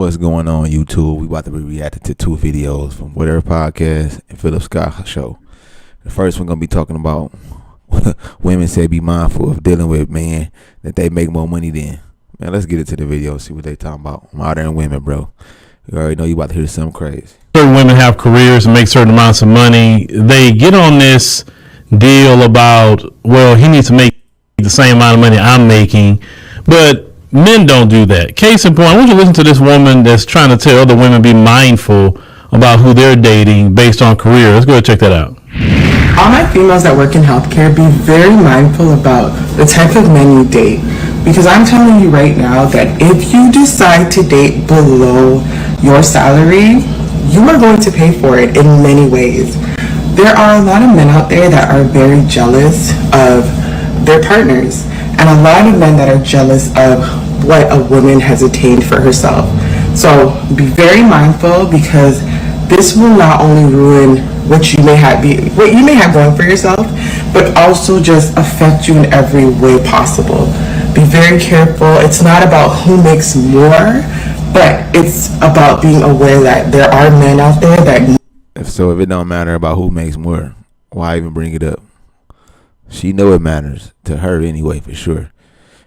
What's going on YouTube? We about to be reacting to two videos from Whatever Podcast and Philip Scott Show. The first one gonna be talking about women say be mindful of dealing with men that they make more money than. Man, let's get into the video and see what they talking about. Modern women, bro. You already know you about to hear something crazy. Certain women have careers and make certain amounts of money. They get on this deal about, well, he needs to make the same amount of money I'm making, but men don't do that. Case in point, I want you to listen to this woman that's trying to tell other women be mindful about who they're dating based on career. Let's go ahead and check that out. All my females that work in healthcare, be very mindful about the type of men you date. Because I'm telling you right now that if you decide to date below your salary, you are going to pay for it in many ways. There are a lot of men out there that are very jealous of their partners, and a lot of men that are jealous of what a woman has attained for herself. So be very mindful, because this will not only ruin what you may have going for yourself, but also just affect you in every way possible. Be very careful. It's not about who makes more, but it's about being aware that there are men out there that. If it don't matter about who makes more, why even bring it up? She know it matters to her anyway, for sure.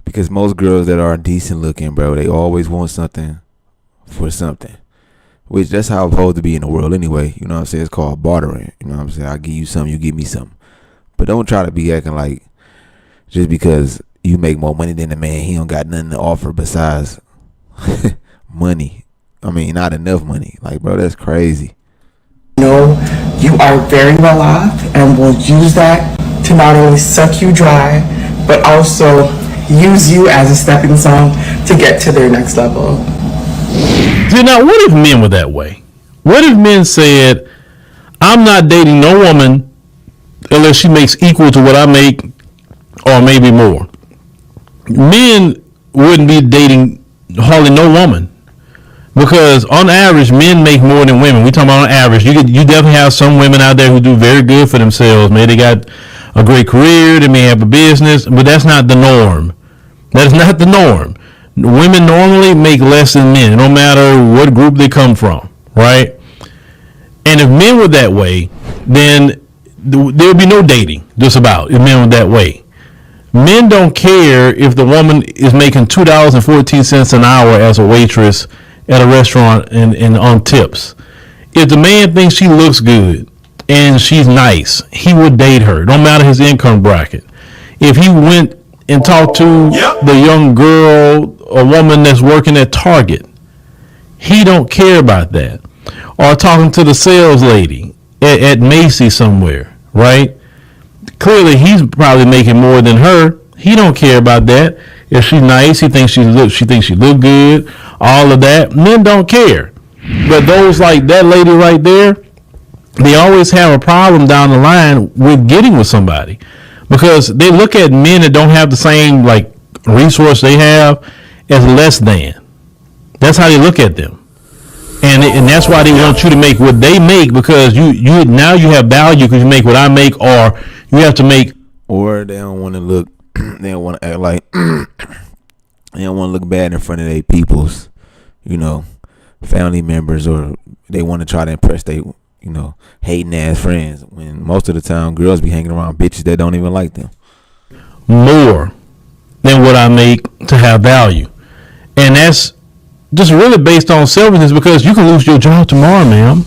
Because most girls that are decent looking, bro, they always want something for something. Which that's how it's supposed to be in the world anyway. You know what I'm saying? It's called bartering. You know what I'm saying? I'll give you something, you give me something. But don't try to be acting like just because you make more money than the man, he don't got nothing to offer besides money. I mean, not enough money. Like, bro, that's crazy. No, you are very well off and will use that to not only suck you dry, but also use you as a stepping stone to get to their next level. See, now, what if men were that way? What if men said, I'm not dating no woman unless she makes equal to what I make or maybe more? Men wouldn't be dating hardly no woman, because on average, men make more than women. We talking about on average. You definitely have some women out there who do very good for themselves. Maybe they got a great career, they may have a business, but that's not the norm. That is not the norm. Women normally make less than men, no matter what group they come from, right? And if men were that way, then there would be no dating, just about, if men were that way. Men don't care if the woman is making $2.14 an hour as a waitress at a restaurant and on tips. If the man thinks she looks good and she's nice, he would date her, no matter his income bracket. If he went and talked to the young girl or woman that's working at Target, he don't care about that. Or talking to the sales lady at Macy's somewhere, right? Clearly, he's probably making more than her. He don't care about that. If she's nice, she thinks she look good. All of that, men don't care. But those like that lady right there, they always have a problem down the line with getting with somebody, because they look at men that don't have the same like resource they have as less than. That's how they look at them, and that's why they want you to make what they make, because you now you have value because you make what I make, or you have to make. Or they don't want to look. They don't want to act like. They don't want to look bad in front of their peoples, family members, or they want to try to impress their, hating ass friends. When most of the time girls be hanging around bitches that don't even like them. More than what I make to have value. And that's just really based on selfishness, because you can lose your job tomorrow, ma'am.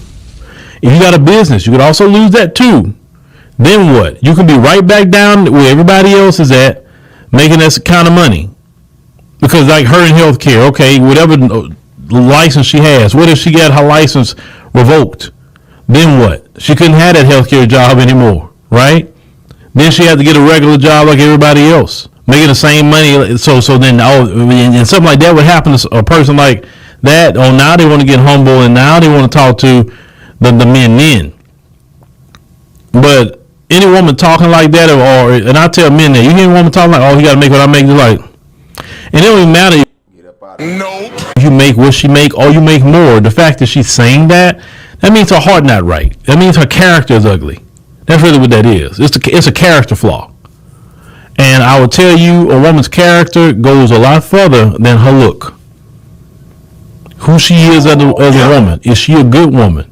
If you got a business, you could also lose that too. Then what? You can be right back down where everybody else is at, making that kind of money. Because like her in healthcare, okay, whatever license she has, what if she got her license revoked? Then what? She couldn't have that healthcare job anymore, right? Then she had to get a regular job like everybody else, making the same money. So then, and something like that would happen to a person like that. Oh, now they want to get humble, and now they want to talk to the men then. But any woman talking like that, and I tell men that, you hear a woman talking like, oh, you got to make what I make, they're like, and it don't even matter if you make what she make or you make more. The fact that she's saying that means her heart not right. That means her character is ugly. That's really what that is. It's a character flaw. And I will tell you, a woman's character goes a lot further than her look. who she is as a woman. Is she a good woman?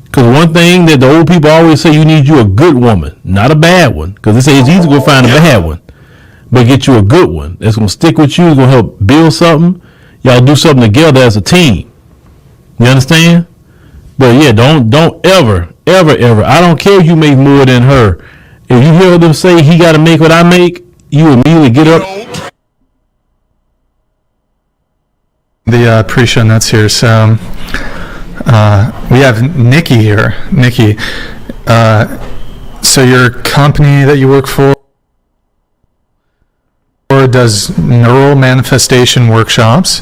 Because one thing that the old people always say, you need you a good woman, not a bad one. Because they say it's easy to go find a bad one, but get you a good one that's gonna stick with you, is gonna help build something. Y'all do something together as a team. You understand? But yeah, don't ever. I don't care if you make more than her. If you hear them say he got to make what I make, you immediately get up. The pre-show notes here. So we have Nikki here. Nikki, so your company that you work for does neural manifestation workshops.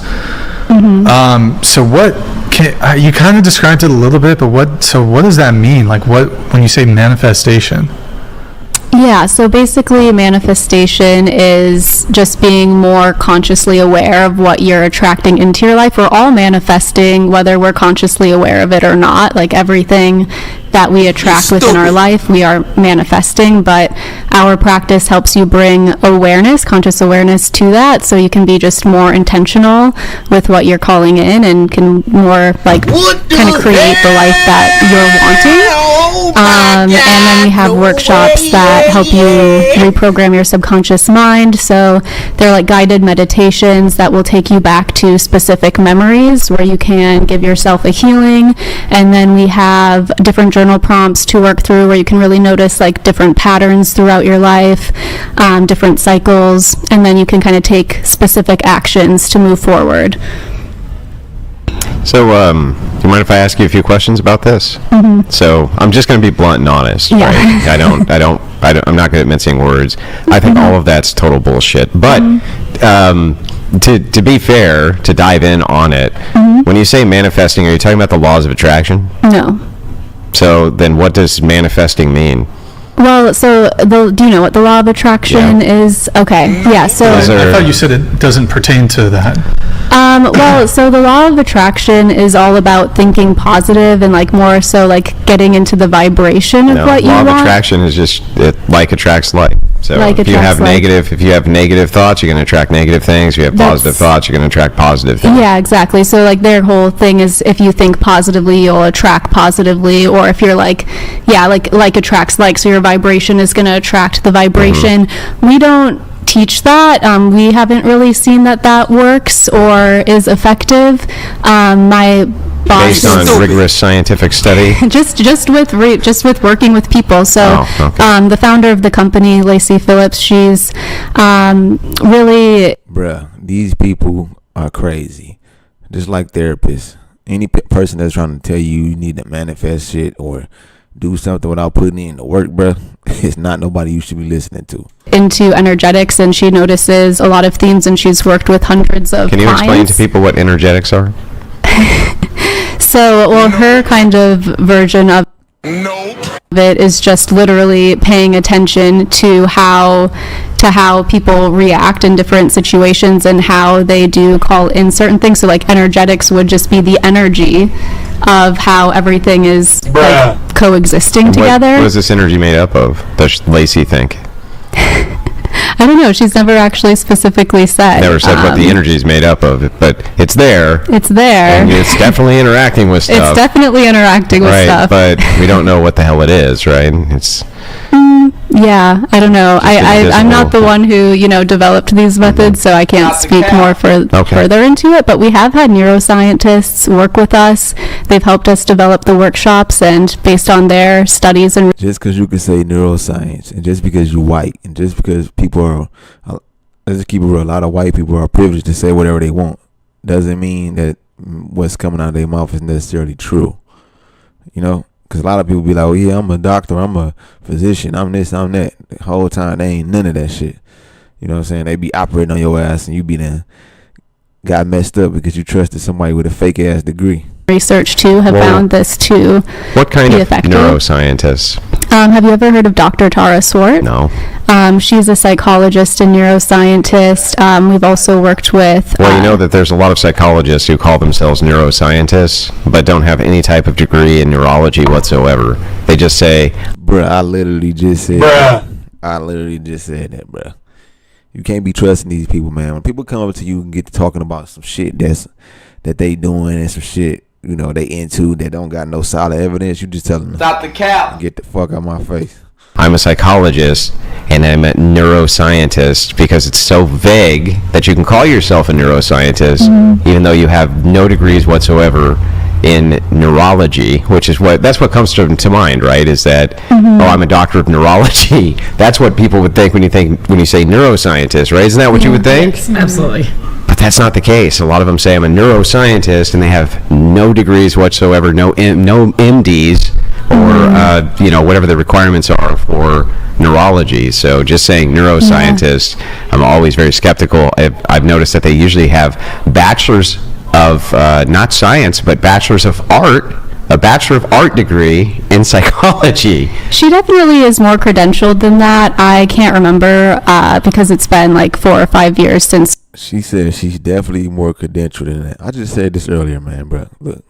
So what you kind of described it a little bit, but what does that mean? Like, what when you say manifestation? Yeah, so basically manifestation is just being more consciously aware of what you're attracting into your life. We're all manifesting, whether we're consciously aware of it or not. Like everything that we attract within our life, we are manifesting, but our practice helps you bring awareness, conscious awareness to that, so you can be just more intentional with what you're calling in and can more like kind of create the life that you're wanting. And then we have workshops that help you reprogram your subconscious mind. So they're like guided meditations that will take you back to specific memories where you can give yourself a healing. And then we have different journal prompts to work through where you can really notice like different patterns throughout your life, different cycles, and then you can kind of take specific actions to move forward. So, do you mind if I ask you a few questions about this? Mm-hmm. So, I'm just going to be blunt and honest. Yeah. Right? I'm not good at mincing words. I think all of that's total bullshit. But to be fair, to dive in on it, when you say manifesting, are you talking about the laws of attraction? No. So then, what does manifesting mean? Well, so do you know what the law of attraction is? Okay, yeah. So I thought you said it doesn't pertain to that. Well, so the law of attraction is all about thinking positive and like more so like getting into the vibration of what you want. Law of attraction is just like attracts like. So like if you have negative thoughts, you're going to attract negative things. If you have positive thoughts, you're going to attract positive things. Yeah, exactly. So like their whole thing is if you think positively, you'll attract positively, or if you're like attracts like, so your vibration is going to attract the vibration. We don't teach that. We haven't really seen that works or is effective. My boss, based on rigorous scientific study, just with working with people. So the founder of the company, Lacey Phillips, she's really, bruh, these people are crazy. Just like therapists, any person that's trying to tell you need to manifest shit or do something without putting in the work, bruh, it's not nobody you should be listening to. Into energetics, and she notices a lot of themes, and she's worked with hundreds of Can you clients. explain to people what energetics are? So, well, her kind of version of it is just literally paying attention to how people react in different situations and how they do call in certain things. So like energetics would just be the energy of how everything is like coexisting together. What is this energy made up of, does Lacey think? I don't know. She's never actually specifically said. Never said what the energy is made up of, but it's there. It's there. And it's definitely interacting with stuff. It's definitely interacting with stuff. But we don't know what the hell it is, right? It's... Yeah, I don't know. I'm not the one who, developed these methods, so I can't speak more further into it. But we have had neuroscientists work with us. They've helped us develop the workshops, and based on their studies and... Just because you can say neuroscience, and just because you're white, and just because let's keep it real, a lot of white people are privileged to say whatever they want, doesn't mean that what's coming out of their mouth is necessarily true. Because a lot of people be like, oh yeah, I'm a doctor, I'm a physician, I'm this, I'm that. The whole time, they ain't none of that shit. You know what I'm saying? They be operating on your ass and you be then got messed up because you trusted somebody with a fake ass degree. Research too have found this to what kind be of effective. Neuroscientists? Have you ever heard of Dr. Tara Swart? No. She's a psychologist and neuroscientist. We've also worked with... Well, you know that there's a lot of psychologists who call themselves neuroscientists, but don't have any type of degree in neurology whatsoever. They just say... Bruh, I literally just said that, bruh. You can't be trusting these people, man. When people come up to you and get to talking about some shit that's that they doing and some shit, you know, they into that don't got no solid evidence, you just tell them Stop the cap. get the fuck out my face. I'm a psychologist and I'm a neuroscientist because it's so vague that you can call yourself a neuroscientist even though you have no degrees whatsoever in neurology, which is that's what comes to mind, right? Is that oh, I'm a doctor of neurology. That's what people would think when you say neuroscientist, right? Isn't that what you would think? Absolutely. But that's not the case. A lot of them say I'm a neuroscientist and they have no degrees whatsoever, no MDs or you know, whatever the requirements are for neurology. So just saying neuroscientist, I'm always very skeptical. I've noticed that they usually have bachelors of not science but bachelors of art, a bachelor of art degree in psychology. She definitely is more credentialed than that. I can't remember because it's been like 4 or 5 years since. She said she's definitely more credentialed than that. I just said this earlier, man, bro. Look,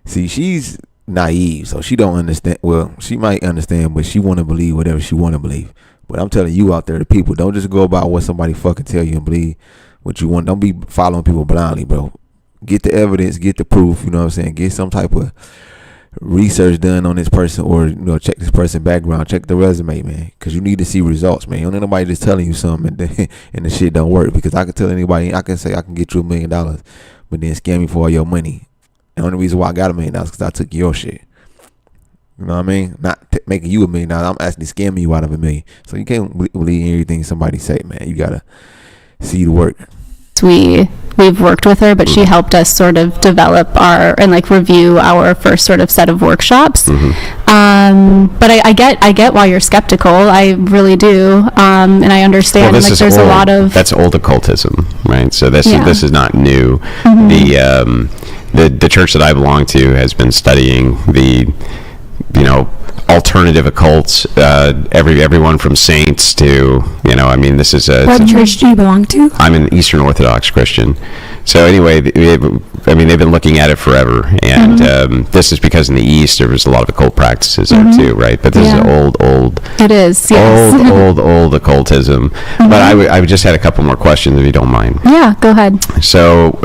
see, she's naive, so she don't understand. Well, she might understand, but she want to believe whatever she want to believe. But I'm telling you out there, the people, don't just go about what somebody fucking tell you and believe what you want. Don't be following people blindly, bro. Get the evidence, get the proof. You know what I'm saying? Get some type of research done on this person, or you know, check this person's background, check the resume, man, because you need to see results, man. You don't need nobody just telling you something and the shit don't work. Because I can tell anybody, I can say I can get you $1 million, but then scam me for all your money. The only reason why I got $1 million is because I took your shit. You know what I mean? Not making you $1 million. I'm actually scamming you out of $1 million. So you can't believe everything somebody say, man. You gotta see the work. We've worked with her, but she helped us sort of develop and like review our first sort of set of workshops. But I get why you're skeptical. I really do, and I understand. Well, like there's old, a lot of that's old occultism, right? So this is not new. The church that I belong to has been studying the, you know, alternative occults, everyone from saints to, you know, I mean, this is What church do you belong to? I'm an Eastern Orthodox Christian. So anyway, I mean, they've been looking at it forever, and this is because in the East there was a lot of occult practices there too, right? But this is old. It is, yes. old occultism. But I just had a couple more questions if you don't mind. Yeah, go ahead. So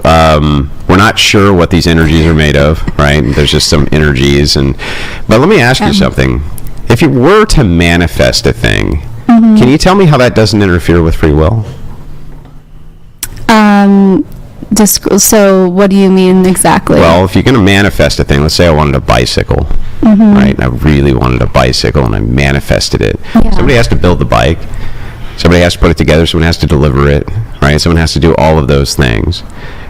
we're not sure what these energies are made of, right? There's just some energies, but let me ask you something. If you were to manifest a thing, can you tell me how that doesn't interfere with free will? So what do you mean exactly? Well, if you're going to manifest a thing, let's say I wanted a bicycle, right? And I really wanted a bicycle and I manifested it. Yeah. Somebody has to build the bike. Somebody has to put it together. Someone has to deliver it, right? Someone has to do all of those things.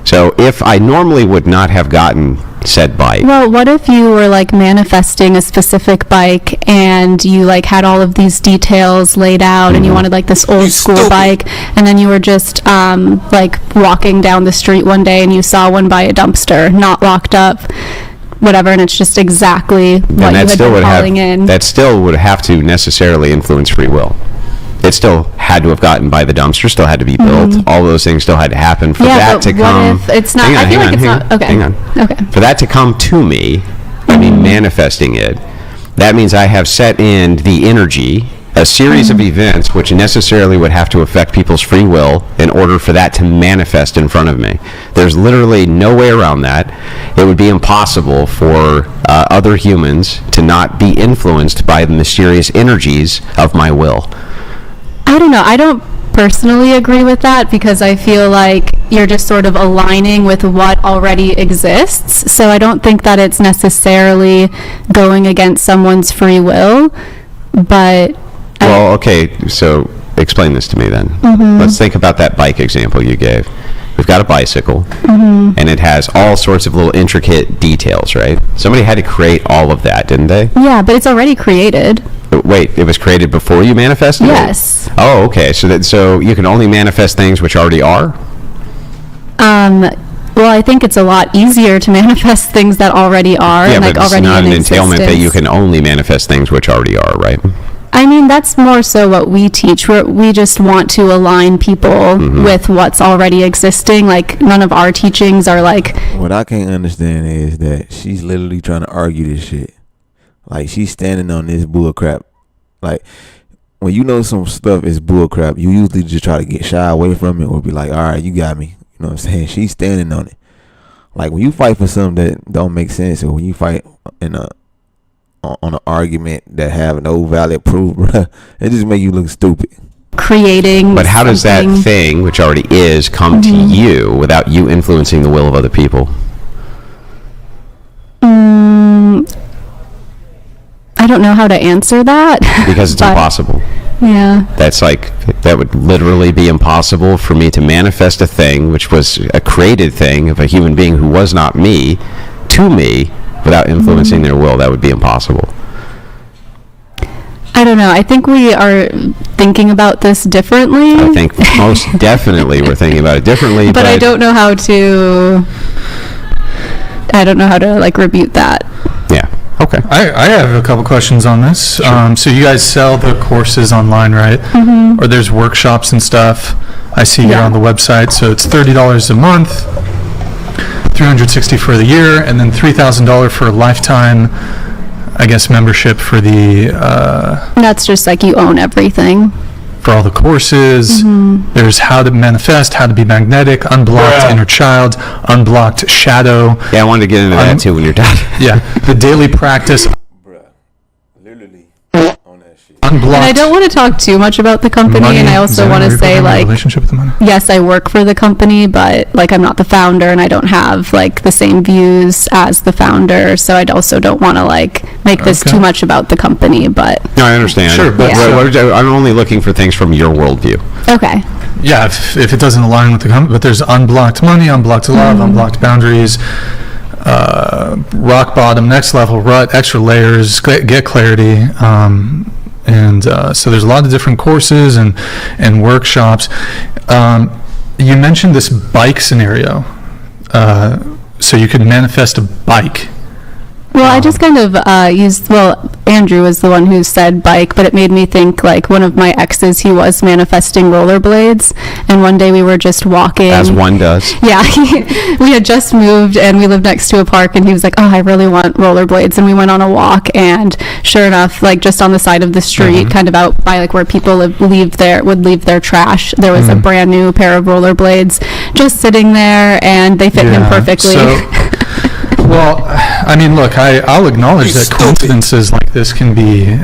So if I normally would not have gotten said bike. Well, what if you were like manifesting a specific bike and you like had all of these details laid out and you wanted like this old school bike, and then you were just like walking down the street one day and you saw one by a dumpster, not locked up, whatever, and it's just exactly what you had been calling in. That still would have to necessarily influence free will. It still had to have gotten by the dumpster, still had to be built. All those things still had to happen for that to come. What if it's not? I feel like it's not. Okay. Hang on. Okay. For that to come to me, I mean, manifesting it, that means I have set in the energy, a series of events which necessarily would have to affect people's free will in order for that to manifest in front of me. There's literally no way around that. It would be impossible for other humans to not be influenced by the mysterious energies of my will. I don't know. I don't personally agree with that because I feel like you're just sort of aligning with what already exists. So I don't think that it's necessarily going against someone's free will. But well, okay. So explain this to me then. Let's think about that bike example you gave. We've got a bicycle, and it has all sorts of little intricate details, right? Somebody had to create all of that, didn't they? Yeah, but it's already created. Wait, it was created before you manifested it? Yes. Oh, okay. So you can only manifest things which already are? Well, I think it's a lot easier to manifest things that already are. Yeah, and, but like, it's already not in an entailment that you existence. can only manifest things which already are, right? I mean, that's more so what we teach. We just want to align people with what's already existing. Like, none of our teachings are like... What I can't understand is that she's literally trying to argue this shit. Like, she's standing on this bull crap. Like, when you know some stuff is bull crap, you usually just try to get shy away from it or be like, all right, you got me. You know what I'm saying? She's standing on it. Like when you fight for something that don't make sense, or when you fight on an argument that have no valid proof, bruh, it just make you look stupid. Creating. But how does that something- thing, which already is, come to you without you influencing the will of other people? I don't know how to answer that. Because it's but- impossible. Yeah. That's like, that would literally be impossible for me to manifest a thing, which was a created thing of a human being who was not me, to me, without influencing their will. That would be impossible. I don't know. I think we are thinking about this differently. I think most definitely we're thinking about it differently. but I don't know how to. I don't know how to like rebuke that. Yeah. Okay. I have a couple questions on this. So you guys sell the courses online, right? Or there's workshops and stuff. I see here Yeah. on the website. So it's $30 a month, $360 for the year, and then $3,000 for a lifetime, I guess, membership for the That's just like you own everything. for all the courses. There's how to manifest, how to be magnetic, unblocked inner child, unblocked shadow. Yeah, I wanted to get into that too when you're done. Yeah, the daily practice, Bruh, literally on that shit. unblocked. And I don't want to talk too much about the company, money, and I also want to Zen, say reprogramming, like, relationship with the money. yes, I work for the company, but like I'm not the founder, and I don't have like the same views as the founder. So I also don't want to like make this Okay. too much about the company. But No, I understand. Sure, but- I'm only looking for things from your worldview. okay. Yeah, if it doesn't align with the company, but there's unblocked money, unblocked love, unblocked boundaries, rock bottom, next level, rut, extra layers, get clarity, and so there's a lot of different courses and workshops. You mentioned this bike scenario, so you could manifest a bike. Well, I just kind of used, well, Andrew was the one who said bike, but it made me think like one of my exes, he was manifesting rollerblades. And one day we were just walking. As one does. Yeah, we had just moved and we lived next to a park, and he was like, oh, I really want rollerblades. And we went on a walk, and sure enough, like just on the side of the street, kind of out by like where people would leave their trash, there was a brand new pair of rollerblades just sitting there, and they fit him Yeah, perfectly. Well, I mean, look, I'll acknowledge that coincidences like this can be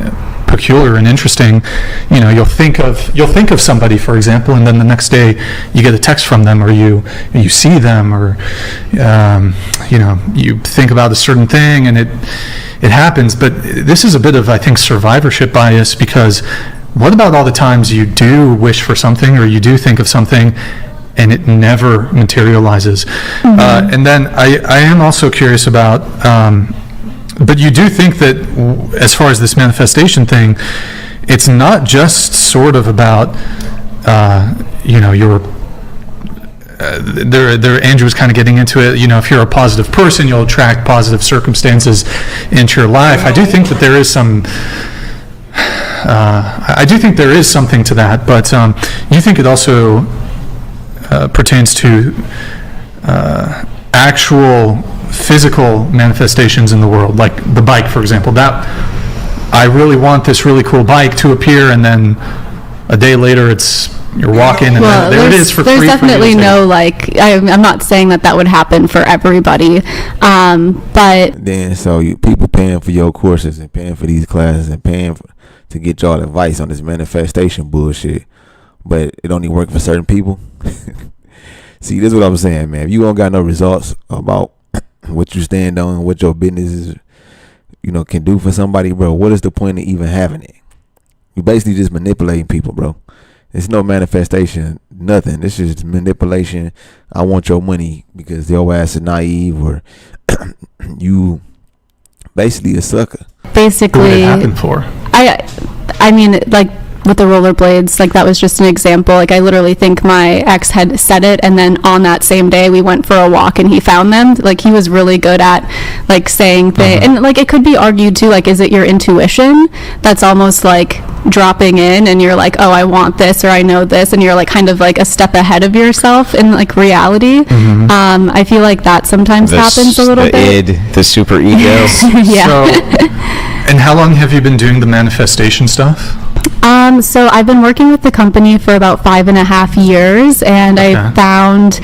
peculiar and interesting. You know, you'll think of somebody, for example, and then the next day you get a text from them, or you see them, or you know, you think about a certain thing, and it happens. But this is a bit of, I think, survivorship bias, because what about all the times you do wish for something, or you do think of something, and it never materializes? And then I am also curious about, but you do think that as far as this manifestation thing, it's not just sort of about, you know, your, there Andrew was kind of getting into it, you know, if you're a positive person, you'll attract positive circumstances into your life. I do think that there is some, I do think there is something to that, but you think it also pertains to actual physical manifestations in the world, like the bike, for example. That I really want this really cool bike to appear, and then a day later you're walking, and Well, there it is for free. there's for you to definitely take. no like. I'm not saying that would happen for everybody, but Then so people paying for your courses and paying for these classes and paying to get y'all advice on this manifestation bullshit, but it only work for certain people. See, this is what I'm saying, man. If you don't got no results about what you stand on, what your business is, you know, can do for somebody, bro, what is the point of even having it? You basically just manipulating people, bro. It's no manifestation, nothing. This is just manipulation. I want your money because your ass is naive, or you basically a sucker. Who would basically, it happen for? I mean, like with the rollerblades, like that was just an example. Like I literally think my ex had said it, and then on that same day we went for a walk and he found them. Like he was really good at like saying things, and like it could be argued too, like is it your intuition that's almost like dropping in, and you're like, oh, I want this, or I know this, and you're like kind of like a step ahead of yourself in like reality. I feel like that sometimes happens a little the bit. id, the super ego. Yeah. So, and how long have you been doing the manifestation stuff? So I've been working with the company for about 5.5 years, and Okay. I found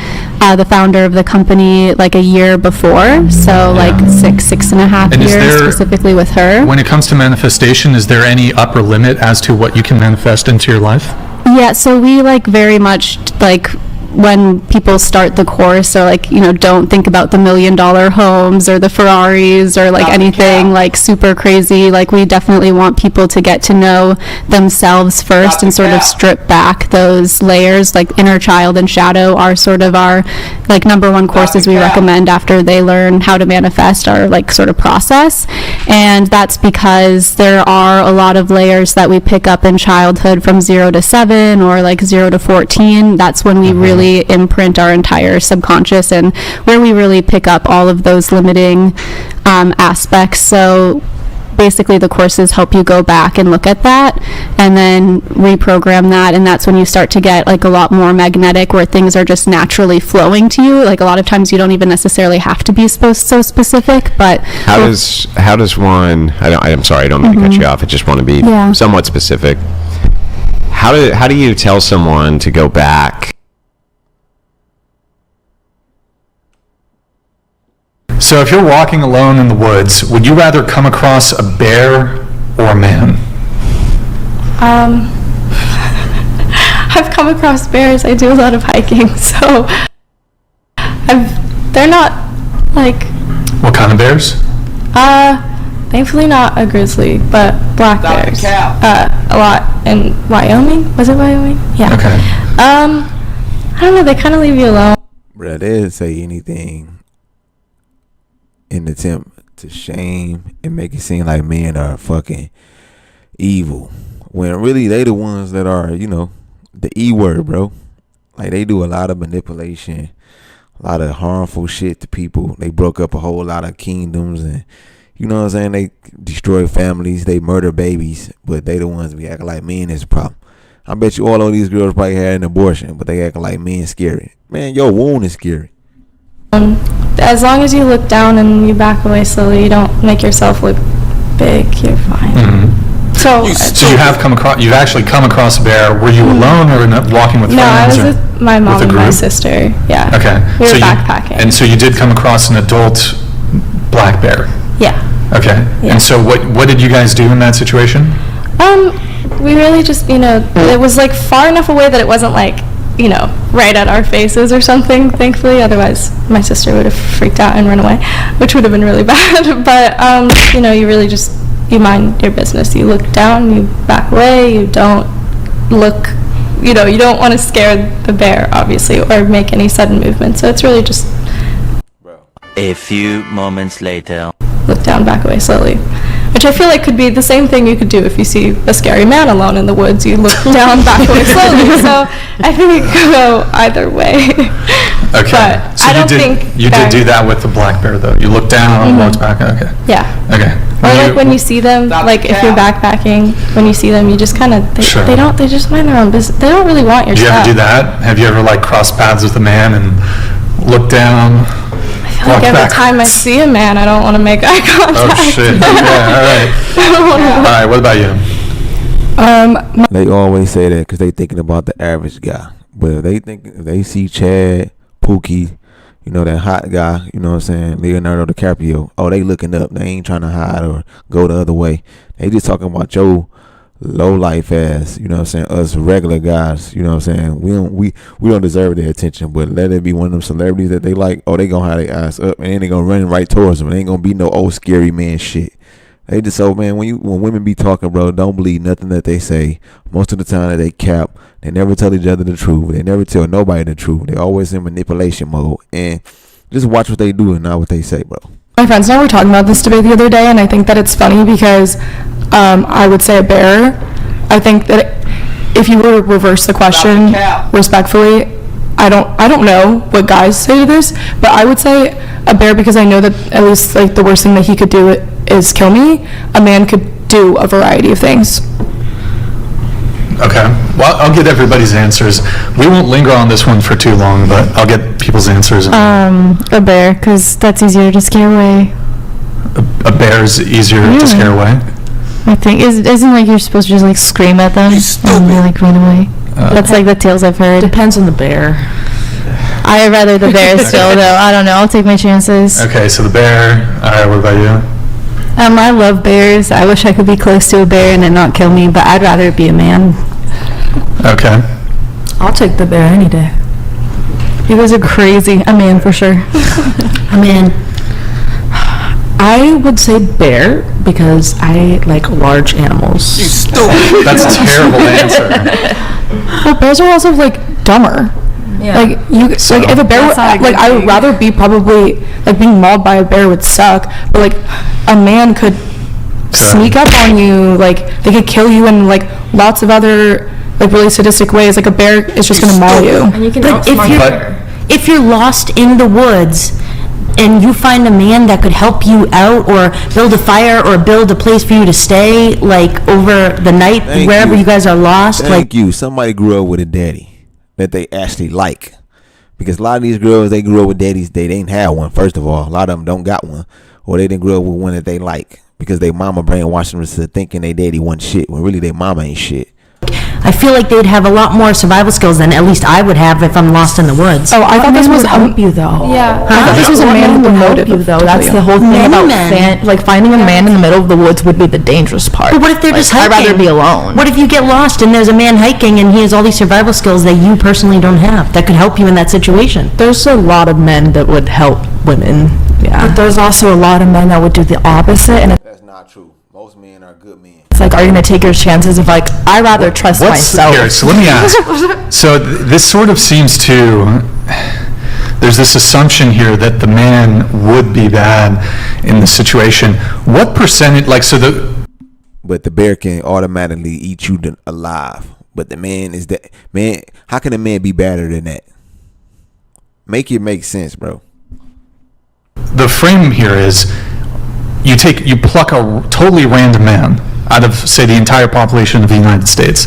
the founder of the company like a year before, so like 6.5 And is years there- specifically with her. When it comes to manifestation, is there any upper limit as to what you can manifest into your life? Yeah, so we like very much like when people start the course, or like, you know, don't think about the $1 million homes or the Ferraris or like anything like super crazy. Like, we definitely want people to get to know themselves first and sort of strip back those layers. Like inner child and shadow are sort of our like number one courses we recommend after they learn how to manifest our like sort of process. And that's because there are a lot of layers that we pick up in childhood from 0 to 7 or like 0 to 14. That's when we really imprint our entire subconscious, and where we really pick up all of those limiting aspects. So basically the courses help you go back and look at that and then reprogram that, and that's when you start to get like a lot more magnetic, where things are just naturally flowing to you. Like a lot of times you don't even necessarily have to be so specific, but How does one? I'm sorry, I don't mean to cut you off. I just want to be Yeah. somewhat specific. How do you tell someone to go back? So if you're walking alone in the woods, would you rather come across a bear or a man? I've come across bears. I do a lot of hiking, so they're not like, What kind of bears? thankfully not a grizzly, but black bears. A lot in Wyoming. Was it Wyoming? Yeah. Okay. I don't know. They kind of leave you alone. Bruh, they didn't say anything in the attempt to shame and make it seem like men are fucking evil, when really they the ones that are, you know, the E word, bro. Like, they do a lot of manipulation, a lot of harmful shit to people. They broke up a whole lot of kingdoms, and you know what I'm saying, they destroy families, they murder babies, but they the ones be acting like men is a problem. I bet you all of these girls probably had an abortion, but they acting like men scary. Man, your wound is scary. As long as you look down and you back away slowly, you don't make yourself look big, you're fine. So You've actually come across a bear. Were you alone or walking with no, I friends? was or with my mom with a and my group? sister. Yeah. Okay. We were So backpacking. And so you did come across an adult black bear. Yeah. Okay. Yeah. And so what did you guys do in that situation? We really just, it was like far enough away that it wasn't like, right at our faces or something, thankfully. Otherwise, my sister would have freaked out and run away, which would have been really bad. But, you really just, you mind your business. You look down, you back away, you don't look, you don't want to scare the bear, obviously, or make any sudden movement. So it's really just A few moments later. look down, back away slowly. Which I feel like could be the same thing you could do if you see a scary man alone in the woods. You look down, back away slowly. So I think it could go either way. Okay. But So I don't think you did do that with the black bear, though. You looked down, walked back. Okay. Yeah. Okay. Or like when you see them, like if you're backpacking, when you see them, you just kind of, Sure. they just mind their own business. They don't really want your Did you stuff. ever do that? Have you ever crossed paths with a man and looked down? I feel like every time I see a man, I don't want to make eye contact. Oh shit. Okay. All right. All right. What about you? They always say that because they thinking about the average guy. But if they see Chad, Pookie, that hot guy, you know what I'm saying, Leonardo DiCaprio, oh, they looking up. They ain't trying to hide or go the other way. They just talking about your low life ass, you know what I'm saying, us regular guys, you know what I'm saying. We don't deserve their attention, but let it be one of them celebrities that they like, oh, they gonna have their ass up and then they gonna run right towards them. It ain't gonna be no old scary man shit. They just, so man, when women be talking, bro, don't believe nothing that they say. Most of the time that they cap, they never tell each other the truth. They never tell nobody the truth. They always in manipulation mode, and just watch what they do and not what they say, bro. My friends and I were talking about this debate the other day, and I think that it's funny because I would say a bear. I think that if you were to reverse the question respectfully, I don't know what guys say to this, but I would say a bear because I know that at least the worst thing that he could do is kill me. A man could do a variety of things. Okay. Well, I'll get everybody's answers. We won't linger on this one for too long, but I'll get people's answers. A bear, because that's easier to scare away. A bear's easier to scare away. I think isn't like you're supposed to just like scream at them and they like run away. That's like the tales I've heard. Depends on the bear. I'd rather the bear still though. I don't know. I'll take my chances. Okay, so the bear. All right, what about you? I love bears. I wish I could be close to a bear and it not kill me, but I'd rather it be a man. Okay. I'll take the bear any day. You guys are crazy. A man for sure. I mean, I would say bear because I like large animals. You stupid. That's a terrible answer. But bears are also like dumber. Yeah. Like you, like if a bear, That's not a like good I would thing. rather be probably like being mauled by a bear would suck, but like a man could sneak up on you, like they could kill you in like lots of other like really sadistic ways. Like a bear is just gonna maul you. And you can But if you're lost in the woods and you find a man that could help you out or build a fire or build a place for you to stay, like over the night, Thank wherever you. you guys are lost, Thank you. Somebody grew up with a daddy that they actually like. Because a lot of these girls, they grew up with daddies, they ain't had one, first of all. A lot of them don't got one. Or they didn't grow up with one that they like. Because their mama brainwashed them to thinking they daddy wasn't shit, when really their mama ain't shit. I feel like they'd have a lot more survival skills than at least I would have if I'm lost in the woods. Oh, I thought this was help you though. Yeah. I thought this was a man with a motive you though. That's the whole thing Many about men. like finding a man in the middle of the woods would be the dangerous part. But what if they're Like, just hiking? I'd rather be alone. What if you get lost and there's a man hiking and he has all these survival skills that you personally don't have that could help you in that situation? There's a lot of men that would help women. Yeah. But there's also a lot of men that would do the opposite, and That's not true. Most men are good men. it's like, are you gonna take your chances of like, I'd rather trust myself. Here, so let me ask. So this sort of seems to, there's this assumption here that the man would be bad in the situation. What percentage, like, so the, But the bear can automatically eat you alive. But the man is that man. How can a man be better than that? Make it make sense, bro. the frame here is you pluck a totally random man out of, say, the entire population of the United States.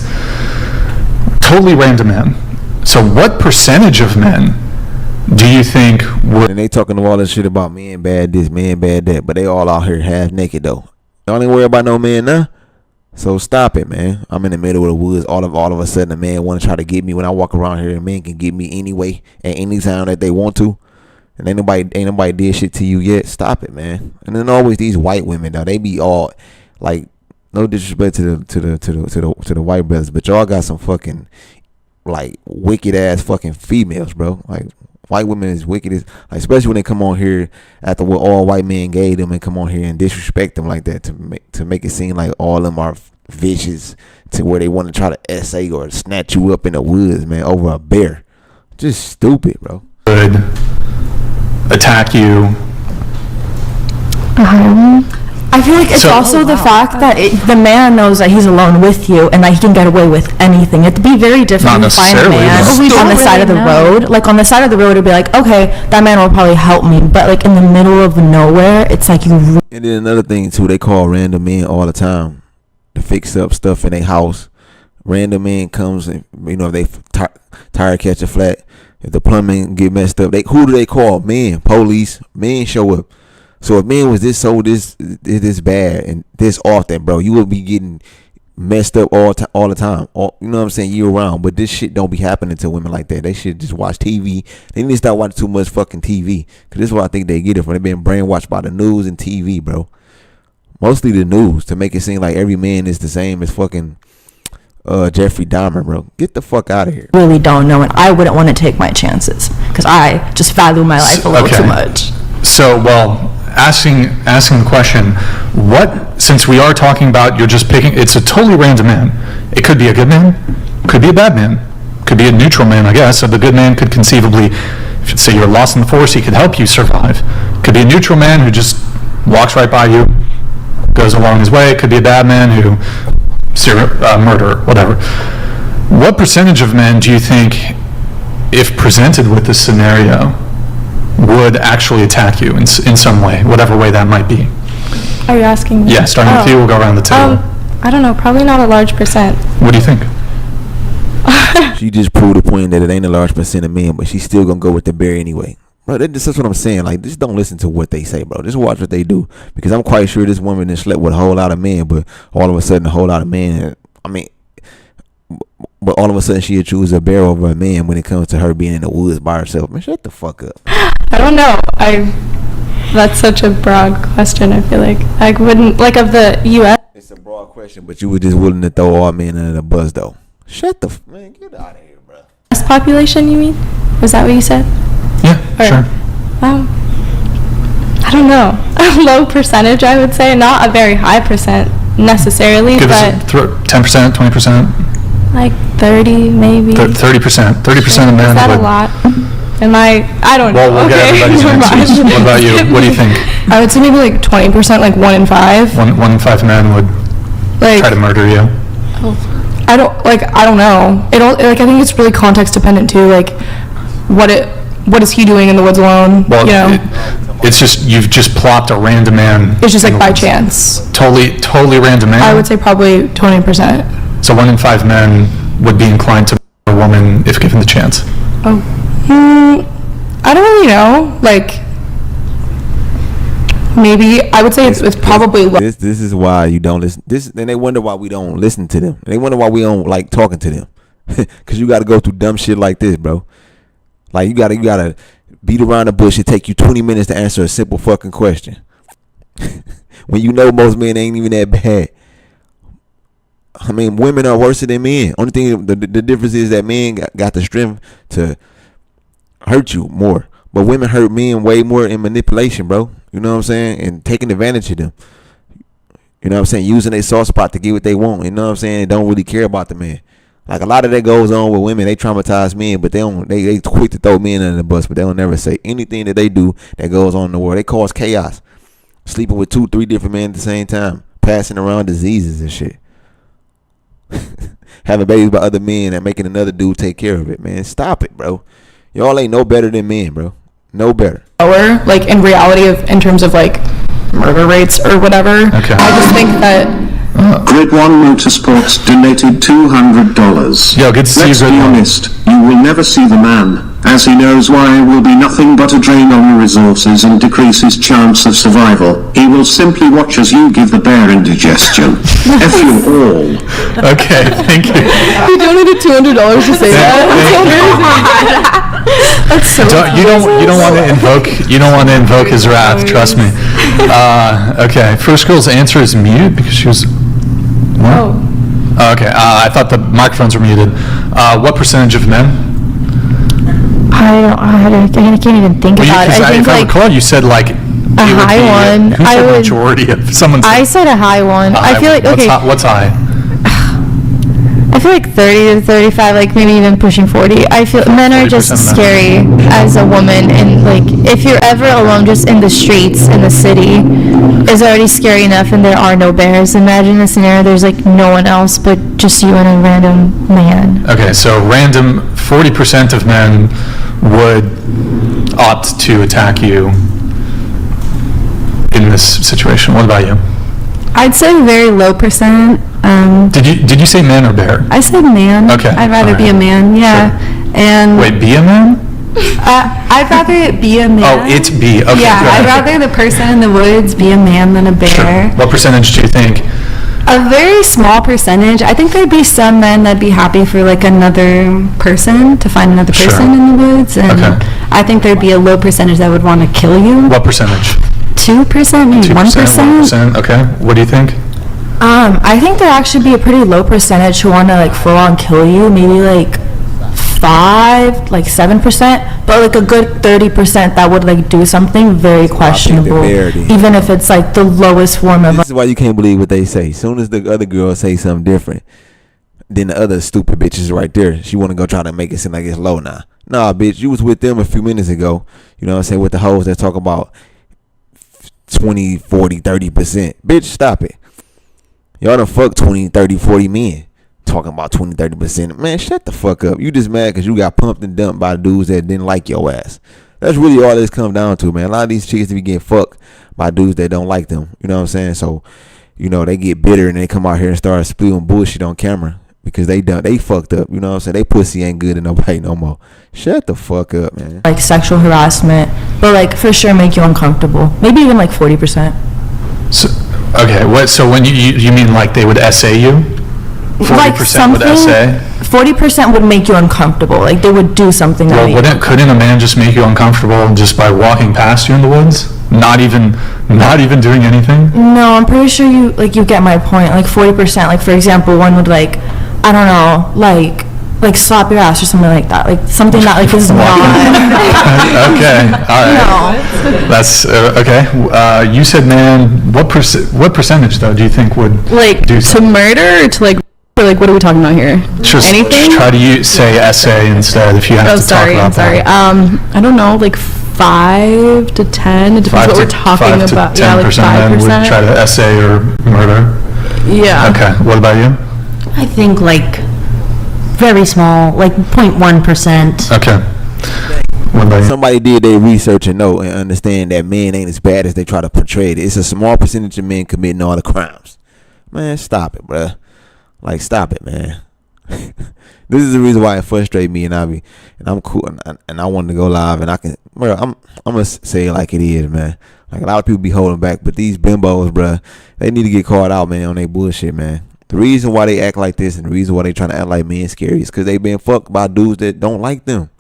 Totally random man. So what percentage of men do you think would... And they talking all this shit about men bad this, man bad that, but they all out here half naked though. Y'all ain't worry about no man now. So stop it, man. I'm in the middle of the woods. All of a sudden, a man want to try to get me when I walk around here. A man can get me anyway at any time that they want to. And ain't nobody did shit to you yet. Stop it, man. And then always these white women, though, they be all like, no disrespect to the white brothers, but y'all got some fucking like wicked ass fucking females, bro. Like white women is wicked as, like, especially when they come on here after what all white men gave them and come on here and disrespect them like that to make it seem like all of them are vicious to where they want to try to essay or snatch you up in the woods, man, over a bear. Just stupid, bro. would attack you. I feel like it's So- also the fact that the man knows that he's alone with you and that he can get away with anything. It'd be very different Not to find a necessarily, man but- We on don't the side of the really know. road. Like on the side of the road, it'd be like, okay, that man will probably help me. But like in the middle of nowhere, it's like you. And then another thing too, they call random men all the time to fix up stuff in their house. Random man comes and, you know, if they tire catch a flat, if the plumbing get messed up, who do they call? Men, police. Men show up. So if men was this bad and this often, bro, you would be getting messed up all the time. You know what I'm saying? Year round. But this shit don't be happening to women like that. They should just watch TV. They need to stop watching too much fucking TV. Cause this is what I think they get it from. They've been brainwashed by the news and TV, bro. Mostly the news, to make it seem like every man is the same as fucking Jeffrey Dahmer, bro. Get the fuck out of here. Really don't know, and I wouldn't want to take my chances because I just value my life a little Okay. too much. So, well, asking the question, since we are talking about, you're just picking, it's a totally random man. It could be a good man, could be a bad man, could be a neutral man, I guess. So the good man could conceivably, if you say you're lost in the forest, he could help you survive. Could be a neutral man who just walks right by you, goes along his way. Could be a bad man who, murderer, whatever. What percentage of men do you think, if presented with this scenario, would actually attack you in some way, whatever way that might be? Are you asking me? Yeah, starting with you, we'll go around the table. I don't know, probably not a large percent. What do you think? She just proved the point that it ain't a large percent of men, but she's still gonna go with the bear anyway. Bro, that's what I'm saying. Like, just don't listen to what they say, bro. Just watch what they do. Because I'm quite sure this woman done slept with a whole lot of men, but all of a sudden, a whole lot of men, but all of a sudden, she'll choose a bear over a man when it comes to her being in the woods by herself. Man, shut the fuck up. I don't know. That's such a broad question, I feel like. I wouldn't, like, of the U.S. It's a broad question, but you were just willing to throw all men under the bus, though. Shut the man, get out of here, bro. population, you mean? Was that what you said? Yeah, sure. I don't know. A low percentage, I would say. Not a very high percent necessarily, Give but us 10%, 20%? like 30 maybe. 30%. 30% of men Is that would... a lot? I don't know. Well, we'll get everybody's answers. What about you? What do you think? I would say maybe like 20%, like 1 in 5. One in 5 men would try to murder you. I don't know. I think it's really context dependent too. Like, what is he doing in the woods alone? Well, you know? It's just, you've just plopped a random man. It's just like by chance. Totally random man? I would say probably 20%. So 1 in 5 men would be inclined to murder a woman if given the chance. I don't really know. Like, maybe I would say it's probably low. This is why you don't listen. Then they wonder why we don't listen to them. They wonder why we don't like talking to them. Cause you got to go through dumb shit like this, bro. Like you gotta beat around the bush. It take you 20 minutes to answer a simple fucking question. When you know most men ain't even that bad. I mean, women are worse than men. Only thing, the difference is that men got the strength to hurt you more. But women hurt men way more in manipulation, bro. You know what I'm saying? And taking advantage of them. You know what I'm saying? Using their soft spot to get what they want. You know what I'm saying? They don't really care about the man. Like a lot of that goes on with women. They traumatize men, but they quick to throw men under the bus, but they don't never say anything that they do that goes on in the world. They cause chaos. Sleeping with 2-3 different men at the same time. Passing around diseases and shit. Having babies by other men and making another dude take care of it, man. Stop it, bro. Y'all ain't no better than men, bro. No better. Lower, like in reality in terms of like murder rates or whatever. Okay. I just think that Grid One Motorsports donated $200. Yo, good to see you, Let's Grid be One. honest, you will never see the man, as he knows why it will be nothing but a drain on resources and decrease his chance of survival. He will simply watch as you give the bear indigestion. F you all. Okay, thank you. you donated $200 to say that. That's so You don't want to invoke his wrath, trust me. Okay, first girl's answer is muted because she was... What? Oh, okay, I thought the microphones were muted. What percentage of men? I can't even think about it. I think if I like recall, you said like a high one. Who said majority of someone? I said a high one. I feel like okay. What's high? I feel like 30 to 35, like maybe even pushing 40. I feel men are just scary as a woman, and like if you're ever alone just in the streets in the city, is already scary enough, and there are no bears. Imagine a scenario there's like no one else but just you and a random man. Okay, so random 40% of men would opt to attack you in this situation. What about you? I'd say very low percent. Did you say man or bear? I said man. Okay. I'd rather be a man. Yeah. Sure. And wait, be a man? I'd rather it be a man. Oh, it's be. Okay. Yeah, I'd rather the person in the woods be a man than a bear. Sure. What percentage do you think? A very small percentage. I think there'd be some men that'd be happy for like another person, to find another person in the woods, and I think there'd be a low percentage that would want to kill you. What percentage? 2%, maybe 1%. Okay. What do you think? I think there'd actually be a pretty low percentage who want to like full on kill you, maybe like 7%, but like a good 30% that would like do something very questionable, even if it's like the lowest form of. This is why you can't believe what they say. As soon as the other girl say something different, then the other stupid bitch is right there. She want to go try to make it seem like it's low now. Nah, bitch, you was with them a few minutes ago. You know what I'm saying? With the hoes that talk about 20, 40, 30%. Bitch, stop it. Y'all done fuck 20, 30, 40 men talking about 20, 30%. Man, shut the fuck up. You just mad because you got pumped and dumped by dudes that didn't like your ass. That's really all this comes down to, man. A lot of these chicks be getting fucked by dudes that don't like them. You know what I'm saying? So, you know, they get bitter and they come out here and start spewing bullshit on camera. because they fucked up. You know what I'm saying? They pussy ain't good to nobody no more. Shut the fuck up, man. Like sexual harassment, but like for sure make you uncomfortable. Maybe even like 40%. So, okay, what? So when you mean like they would essay you? 40% would essay. 40% would make you uncomfortable. Like they would do something. Well, couldn't a man just make you uncomfortable just by walking past you in the woods? Not even doing anything? No, I'm pretty sure you get my point. Like 40%. Like for example, one would like, I don't know, like slap your ass or something like that. Like something that like is not. Okay, all right. No. That's okay. You said, man. What percentage though do you think would like do to murder or to like? Or like, what are we talking about here? Anything? Just try to say essay instead if you have to talk about that. I don't know, like 5 to 10. It depends what we're talking about. 5 to 10% then would try to essay or murder. Yeah. Okay. What about you? I think like very small, like 0.1%. Okay. What about you? Somebody did their research and know and understand that men ain't as bad as they try to portray it. It's a small percentage of men committing all the crimes. Man, stop it, bruh. Like, stop it, man. This is the reason why it frustrates me, and I'm cool, and I wanted to go live, and I'm gonna say it like it is, man. Like a lot of people be holding back, but these bimbos, bruh, they need to get called out, man, on their bullshit, man. The reason why they act like this, and the reason why they trying to act like men scary, is because they been fucked by dudes that don't like them.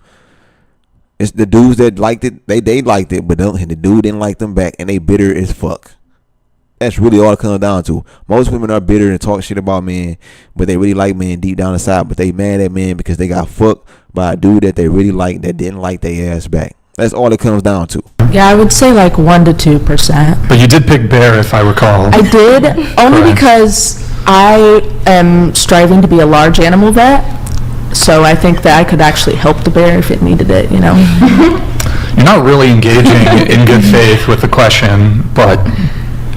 It's the dudes that liked it, they liked it, but the dude didn't like them back, and they bitter as fuck. That's really all it comes down to. Most women are bitter and talk shit about men, but they really like men deep down inside, but they mad at men because they got fucked by a dude that they really like that didn't like their ass back. That's all it comes down to. Yeah, I would say like 1 to 2%. But you did pick bear, if I recall. I did, only because I am striving to be a large animal vet, so I think that I could actually help the bear if it needed it, you know? You're not really engaging in good faith with the question, but...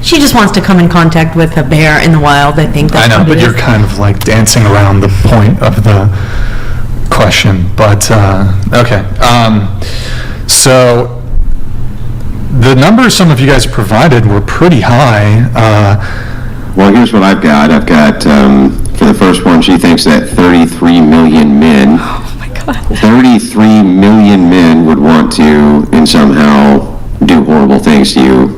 She just wants to come in contact with a bear in the wild. I think that's I know, but you're kind of like dancing around the point of the question. But okay, so the numbers some of you guys provided were pretty high. Well, here's what I've got. For the first one, she thinks that 33 million men. Oh my God. 33 million men would want to, and somehow do horrible things to you,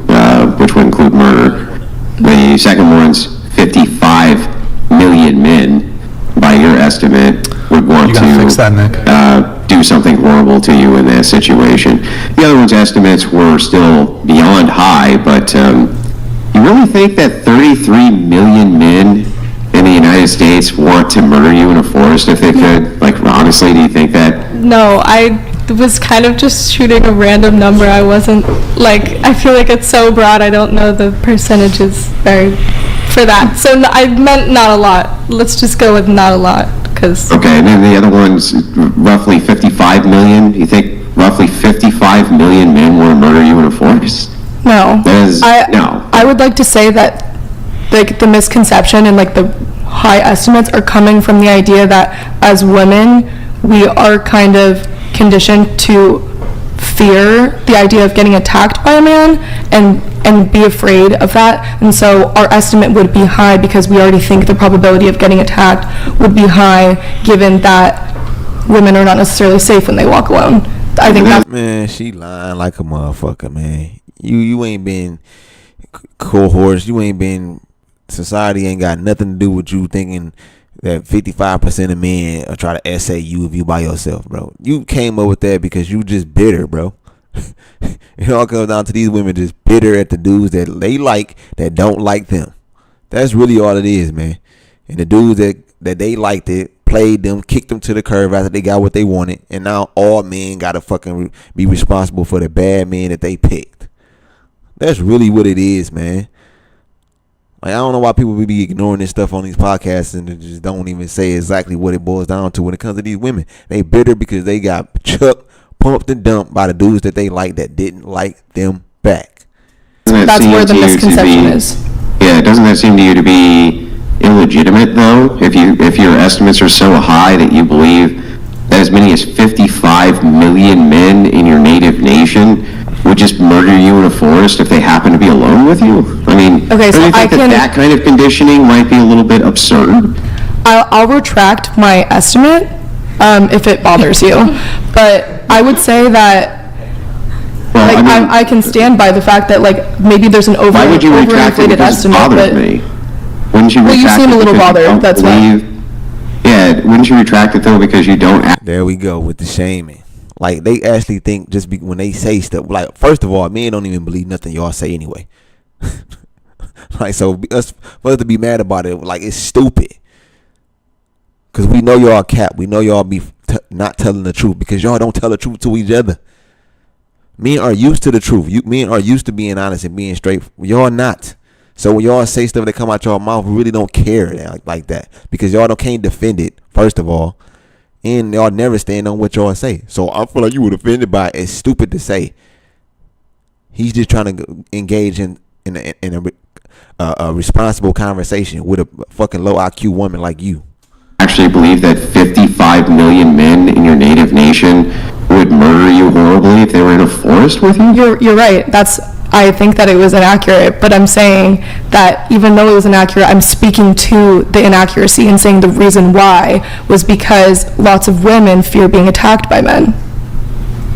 which would include murder. The second one's 55 million men, by your estimate, would want to fix that, Nick. Do something horrible to you in that situation. The other one's estimates were still beyond high, but you really think that 33 million men in the United States want to murder you in a forest if they could? Like, honestly, do you think that? No, I was kind of just shooting a random number. I wasn't, like, I feel like it's so broad, I don't know the percentages for that. So I meant not a lot. Let's just go with not a lot, because... Okay, and then the other one's roughly 55 million. You think roughly 55 million men want to murder you in a forest? No. No. I would like to say that, like, the misconception and, like, the high estimates are coming from the idea that as women, we are kind of conditioned to fear the idea of getting attacked by a man and be afraid of that, and so our estimate would be high because we already think the probability of getting attacked would be high, given that women are not necessarily safe when they walk alone. I think that's... Man, she lying like a motherfucker, man. You ain't been cohorts, you ain't been... Society ain't got nothing to do with you thinking that 55% of men are trying to essay you if you by yourself, bro. You came up with that because you just bitter, bro. It all comes down to these women just bitter at the dudes that they like that don't like them. That's really all it is, man. And the dudes that they liked it, played them, kicked them to the curb after they got what they wanted, and now all men gotta fucking be responsible for the bad men that they picked. That's really what it is, man. Like, I don't know why people be ignoring this stuff on these podcasts and they just don't even say exactly what it boils down to when it comes to these women. They bitter because they got chucked, pumped, and dumped by the dudes that they like that didn't like them back. That's where the misconception is. Yeah, doesn't that seem to you to be illegitimate, though? If your estimates are so high that you believe that as many as 55 million men in your native nation would just murder you in a forest if they happen to be alone with you? I mean, okay, so don't you think that kind of conditioning might be a little bit absurd? I'll retract my estimate if it bothers you. But I would say that Well, I can stand by the fact that like maybe there's an why would you retract it overinflated because it estimate. bothered But me? Wouldn't you Well, you retract seem it a little because you bothered, don't that's why. believe- Yeah, wouldn't you retract it though because you don't There we go with the shaming. Like they actually think when they say stuff. Like first of all, men don't even believe nothing y'all say anyway. Like for us to be mad about it, like it's stupid. Cause we know y'all cap. We know y'all be not telling the truth because y'all don't tell the truth to each other. Men are used to the truth. Men are used to being honest and being straight. Y'all not. So when y'all say stuff that come out your mouth, we really don't care like that because y'all can't defend it. First of all, and y'all never stand on what y'all say. So I feel like you were offended by it. It's stupid to say. He's just trying to engage in a responsible conversation with a fucking low IQ woman like you. actually believe that 55 million men in your native nation would murder you horribly if they were in a forest with you? You're right. I think that it was inaccurate, but I'm saying that even though it was inaccurate, I'm speaking to the inaccuracy and saying the reason why was because lots of women fear being attacked by men.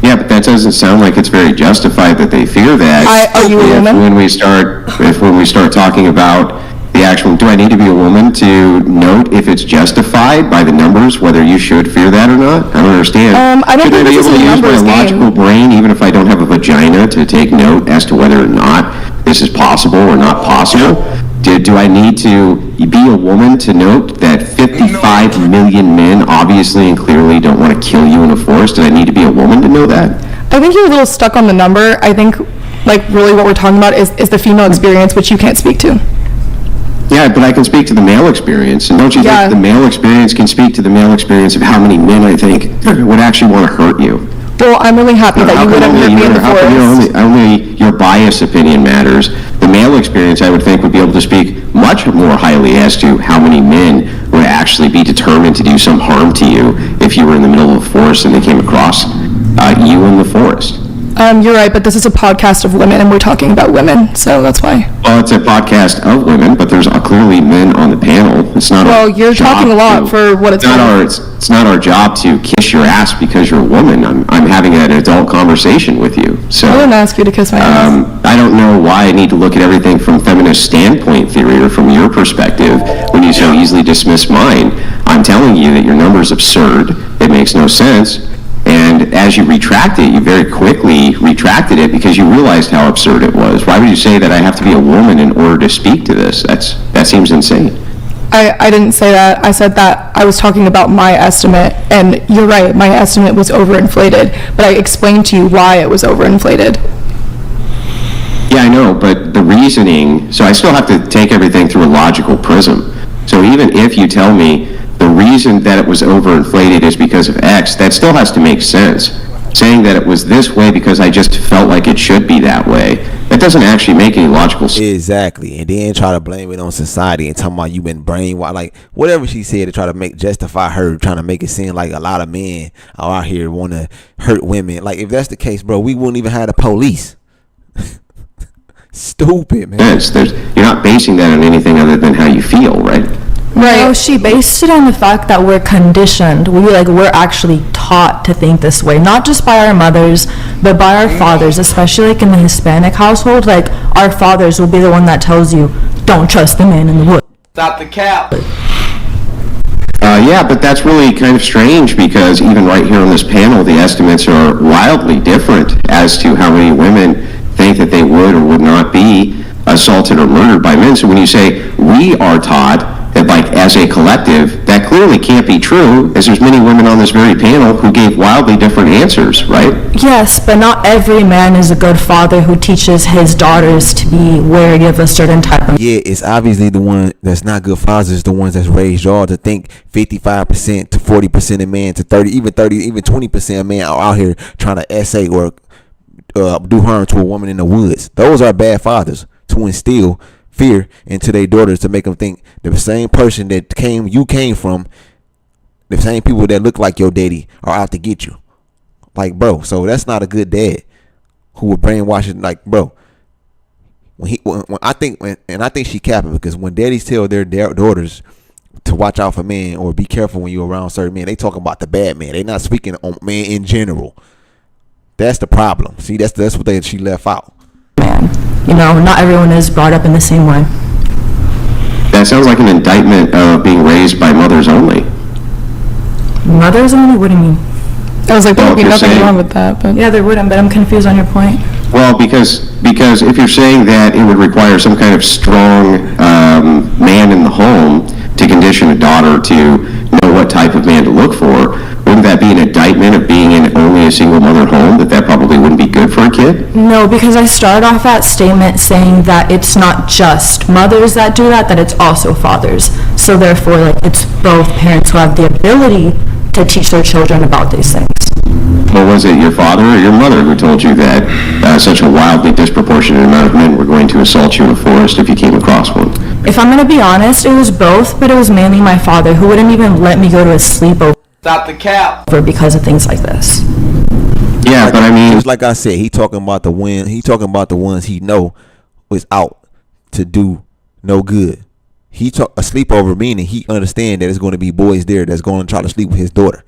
Yeah, but that doesn't sound like it's very justified that they fear that. Are you a woman? When we start talking about the actual, do I need to be a woman to note if it's justified by the numbers, whether you should fear that or not? I don't understand. I don't think Should I be this able is to a use my numbers logical game. brain, even if I don't have a vagina, to take note as to whether or not this is possible or not possible? Do I need to be a woman to note that 55 million men obviously and clearly don't want to kill you in a forest? Do I need to be a woman to know that? I think you're a little stuck on the number. I think like really what we're talking about is the female experience, which you can't speak to. Yeah, but I can speak to the male experience, and don't you think the male experience can speak to the male experience of how many men I think would actually want to hurt you? Well, I'm really happy that you wouldn't hurt me in the forest. Only your biased opinion matters. The male experience, I would think, would be able to speak much more highly as to how many men would actually be determined to do some harm to you if you were in the middle of a forest and they came across you in the forest. You're right, but this is a podcast of women, and we're talking about women, so that's why. Well, it's a podcast of women, but there's clearly men on the panel. It's not. Well, you're talking a lot for what it's worth. It's not our job to kiss your ass because you're a woman. I'm having an adult conversation with you. So I wouldn't ask you to kiss my ass. I don't know why I need to look at everything from feminist standpoint theory or from your perspective when you so easily dismiss mine. I'm telling you that your number is absurd. It makes no sense. And as you retract it, you very quickly retracted it because you realized how absurd it was. Why would you say that I have to be a woman in order to speak to this? That seems insane. I didn't say that. I said that I was talking about my estimate, and you're right, my estimate was overinflated, but I explained to you why it was overinflated. Yeah, I know, but the reasoning, so I still have to take everything through a logical prism. So even if you tell me the reason that it was overinflated is because of X, that still has to make sense. Saying that it was this way because I just felt like it should be that way, that doesn't actually make any logical sense. Exactly. And then try to blame it on society and talking about you been brainwashed. Like whatever she said to try to justify her trying to make it seem like a lot of men are out here want to hurt women. Like if that's the case, bro, we wouldn't even have the police. Stupid, man. You're not basing that on anything other than how you feel, right? Right. No, she based it on the fact that we're conditioned. We're actually taught to think this way, not just by our mothers, but by our fathers, especially like in the Hispanic household. Like our fathers will be the one that tells you, "Don't trust the man in the woods." Stop the cap. Yeah, but that's really kind of strange because even right here on this panel, the estimates are wildly different as to how many women think that they would or would not be assaulted or murdered by men. So when you say we are taught that, like, as a collective, that clearly can't be true, as there's many women on this very panel who gave wildly different answers, right? Yes, but not every man is a good father who teaches his daughters to be wary of a certain type of... Yeah, it's obviously the one that's not good fathers is the ones that's raised y'all to think 55% to 40% of men to 30, even 20% of men are out here trying to essay or do harm to a woman in the woods. Those are bad fathers to instill fear into their daughters, to make them think the same person that you came from, the same people that look like your daddy are out to get you. Like, bro, so that's not a good dad who would brainwash it. Like, bro, I think she capping, because when daddies tell their daughters to watch out for men or be careful when you're around certain men. They talking about the bad men. They not speaking on men in general. That's the problem. See, that's what she left out. You know, not everyone is brought up in the same way. That sounds like an indictment of being raised by mothers only. Mothers only? What do you mean? I was like, there would be nothing wrong with that, but yeah, there wouldn't. But I'm confused on your point. Well, because if you're saying that it would require some kind of strong man in the home to condition a daughter to know what type of man to look for, wouldn't that be an indictment of being in only a single mother home, that probably wouldn't be good for a kid? No, because I started off that statement saying that it's not just mothers that do that it's also fathers. So therefore, like, it's both parents who have the ability to teach their children about these things. Well, was it your father or your mother who told you that such a wildly disproportionate amount of men were going to assault you in a forest if you came across one? If I'm going to be honest, it was both, but it was mainly my father who wouldn't even let me go to a sleepover. Stop the cap. Because of things like this. Yeah, but I mean, just like I said, he talking about the ones he know was out to do no good. He talk a sleepover, meaning he understand that there's going to be boys there that's going to try to sleep with his daughter.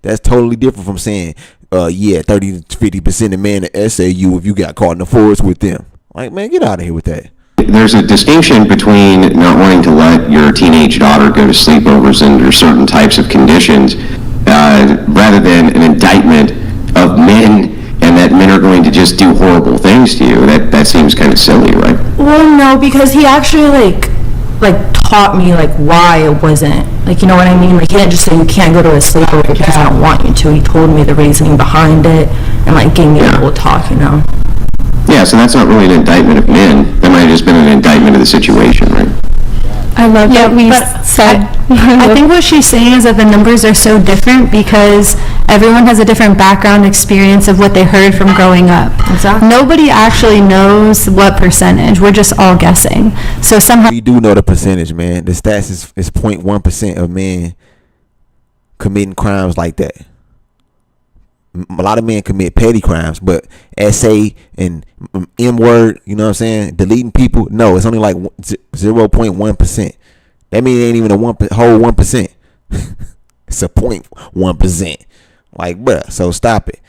That's totally different from saying, 30 to 50% of men at SAU if you got caught in the forest with them. Like, man, get out of here with that. There's a distinction between not wanting to let your teenage daughter go to sleepovers under certain types of conditions, rather than an indictment of men, and that men are going to just do horrible things to you. That seems kind of silly, right? Well, no, because he actually like taught me like why it wasn't, like, you know what I mean? Like, he didn't just say you can't go to a sleepover because I don't want you to. He told me the reasoning behind it and like gave me a whole talk, you know. Yeah, so that's not really an indictment of men. That might have just been an indictment of the situation, right? I love that we said. I think what she's saying is that the numbers are so different because everyone has a different background experience of what they heard from growing up. Exactly. Nobody actually knows what percentage. We're just all guessing. So somehow We do know the percentage, man. The stats is 0.1% of men committing crimes like that. A lot of men commit petty crimes, but SA and M-word, you know what I'm saying, deleting people, no, it's only like 0.1%. That means it ain't even a whole 1%. It's a 0.1%. Like, bruh, so stop it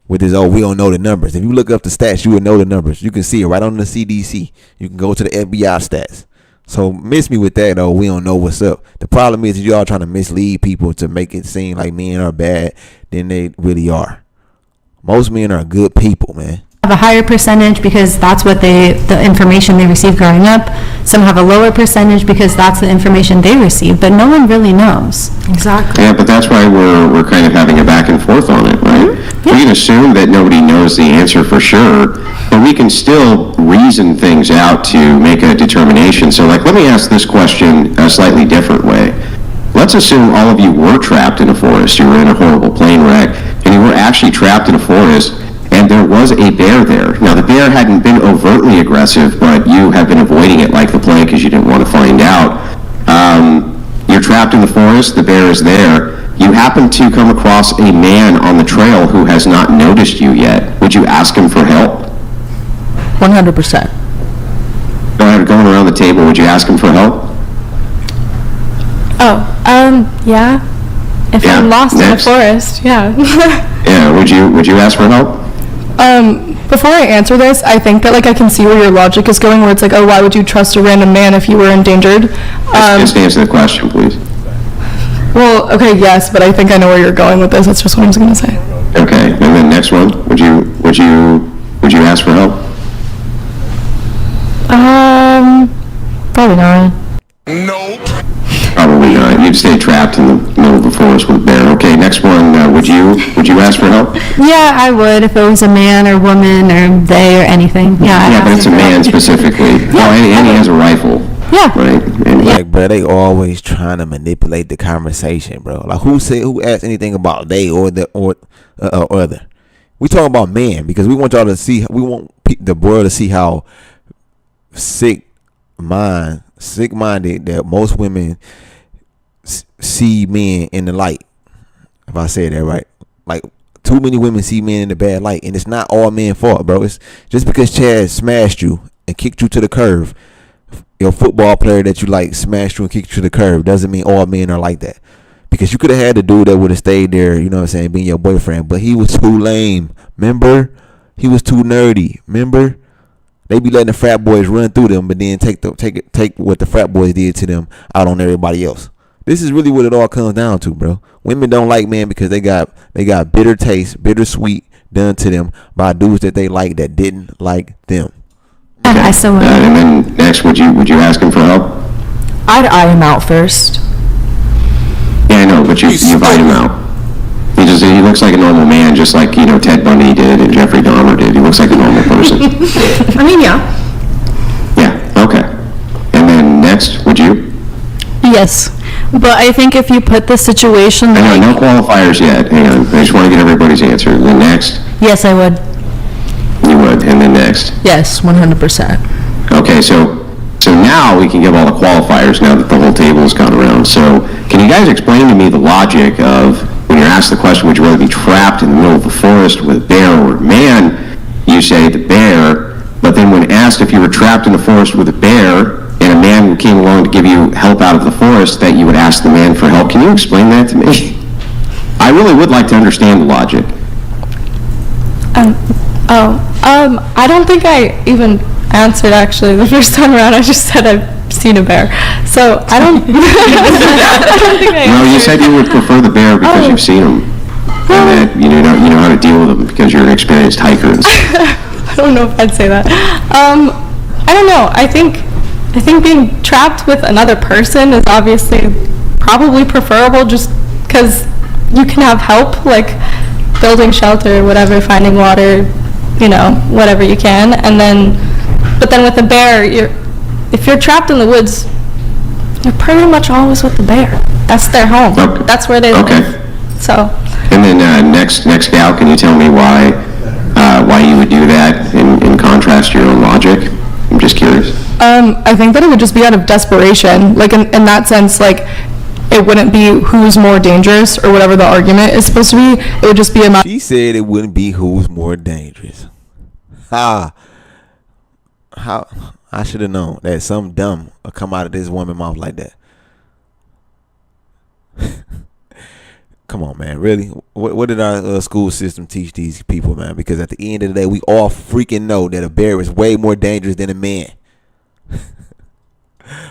with this, we don't know the numbers. If you look up the stats, you would know the numbers. You can see it right on the CDC. You can go to the FBI stats. So miss me with that, though. We don't know what's up. The problem is y'all trying to mislead people to make it seem like men are bad than they really are. Most men are good people, man. have a higher percentage because that's what the information they received growing up. Some have a lower percentage because that's the information they received, but no one really knows. Exactly. Yeah, but that's why we're kind of having a back and forth on it, right? Mm-hmm. Yeah. We can assume that nobody knows the answer for sure, but we can still reason things out to make a determination. So, like, let me ask this question a slightly different way. Let's assume all of you were trapped in a forest. You were in a horrible plane wreck, and you were actually trapped in a forest, and there was a bear there. Now, the bear hadn't been overtly aggressive, but you have been avoiding it like the plague because you didn't want to find out. You're trapped in the forest. The bear is there. You happen to come across a man on the trail who has not noticed you yet. Would you ask him for help? 100%. Go ahead, going around the table, would you ask him for help? Yeah. If I'm lost in the forest, yeah. Yeah, would you ask for help? Before I answer this, I think that, like, I can see where your logic is going, where it's like, oh, why would you trust a random man if you were endangered? Just answer the question, please. Well, okay, yes, but I think I know where you're going with this. That's just what I was going to say. Okay, and then next one, would you ask for help? Probably not. Probably not. You'd stay trapped in the middle of the forest with a bear. Okay, next one. Would you ask for help? Yeah, I would if it was a man or woman or they or anything. Yeah. Yeah, but it's a man specifically. Yeah. Oh, and he has a rifle. Yeah. Right. And like, bro, they always trying to manipulate the conversation, bro. Like, who asked anything about they or the or other? We talking about men because we want y'all to see. We want the world to see how sick-minded that most women see men in the light. If I say that right, like, too many women see men in the bad light, and it's not all men's fault, bro. It's just because Chad smashed you and kicked you to the curb. your football player that you like smashed you and kicked you to the curb doesn't mean all men are like that. Because you could have had a dude that would have stayed there, you know what I'm saying, being your boyfriend, but he was too lame. Remember? He was too nerdy. Remember? They be letting the frat boys run through them, but then take what the frat boys did to them out on everybody else. This is really what it all comes down to, bro. Women don't like men because they got bitter taste, bittersweet done to them by dudes that they like that didn't like them. I still would. And then next, would you ask him for help? I'd eye him out first. Yeah, I know, but you invite him out. He looks like a normal man, just like, Ted Bundy did and Jeffrey Dahmer did. He looks like a normal person. I mean, yeah. Yeah, okay. And then next, would you? Yes. But I think if you put the situation I know, no qualifiers yet. Hang on. I just want to get everybody's answer. And then next? Yes, I would. You would. And then next? Yes, 100%. Okay, so now we can give all the qualifiers now that the whole table has gone around. So can you guys explain to me the logic of when you're asked the question, would you rather be trapped in the middle of the forest with a bear or a man, you say the bear, but then when asked if you were trapped in the forest with a bear and a man came along to give you help out of the forest, that you would ask the man for help? Can you explain that to me? I really would like to understand the logic. I don't think I even answered actually the first time around. I just said I've seen a bear. So I don't I don't think I No, you said you would prefer the bear because you've seen them. And that you know how to deal with them because you're an experienced hiker and stuff. I don't know if I'd say that. I don't know. I think being trapped with another person is obviously probably preferable just because you can have help, like building shelter, whatever, finding water, whatever you can. But then with a bear, if you're trapped in the woods, you're pretty much always with the bear. That's their home. Okay. That's where they live. So. And then next gal, can you tell me why you would do that in contrast to your own logic? I'm just curious. I think that it would just be out of desperation. Like in that sense, like it wouldn't be who's more dangerous or whatever the argument is supposed to be. It would just be a matter. She said it wouldn't be who's more dangerous. How I should have known that something dumb would come out of this woman's mouth like that. Come on, man. Really? What did our school system teach these people, man? Because at the end of the day, we all freaking know that a bear is way more dangerous than a man.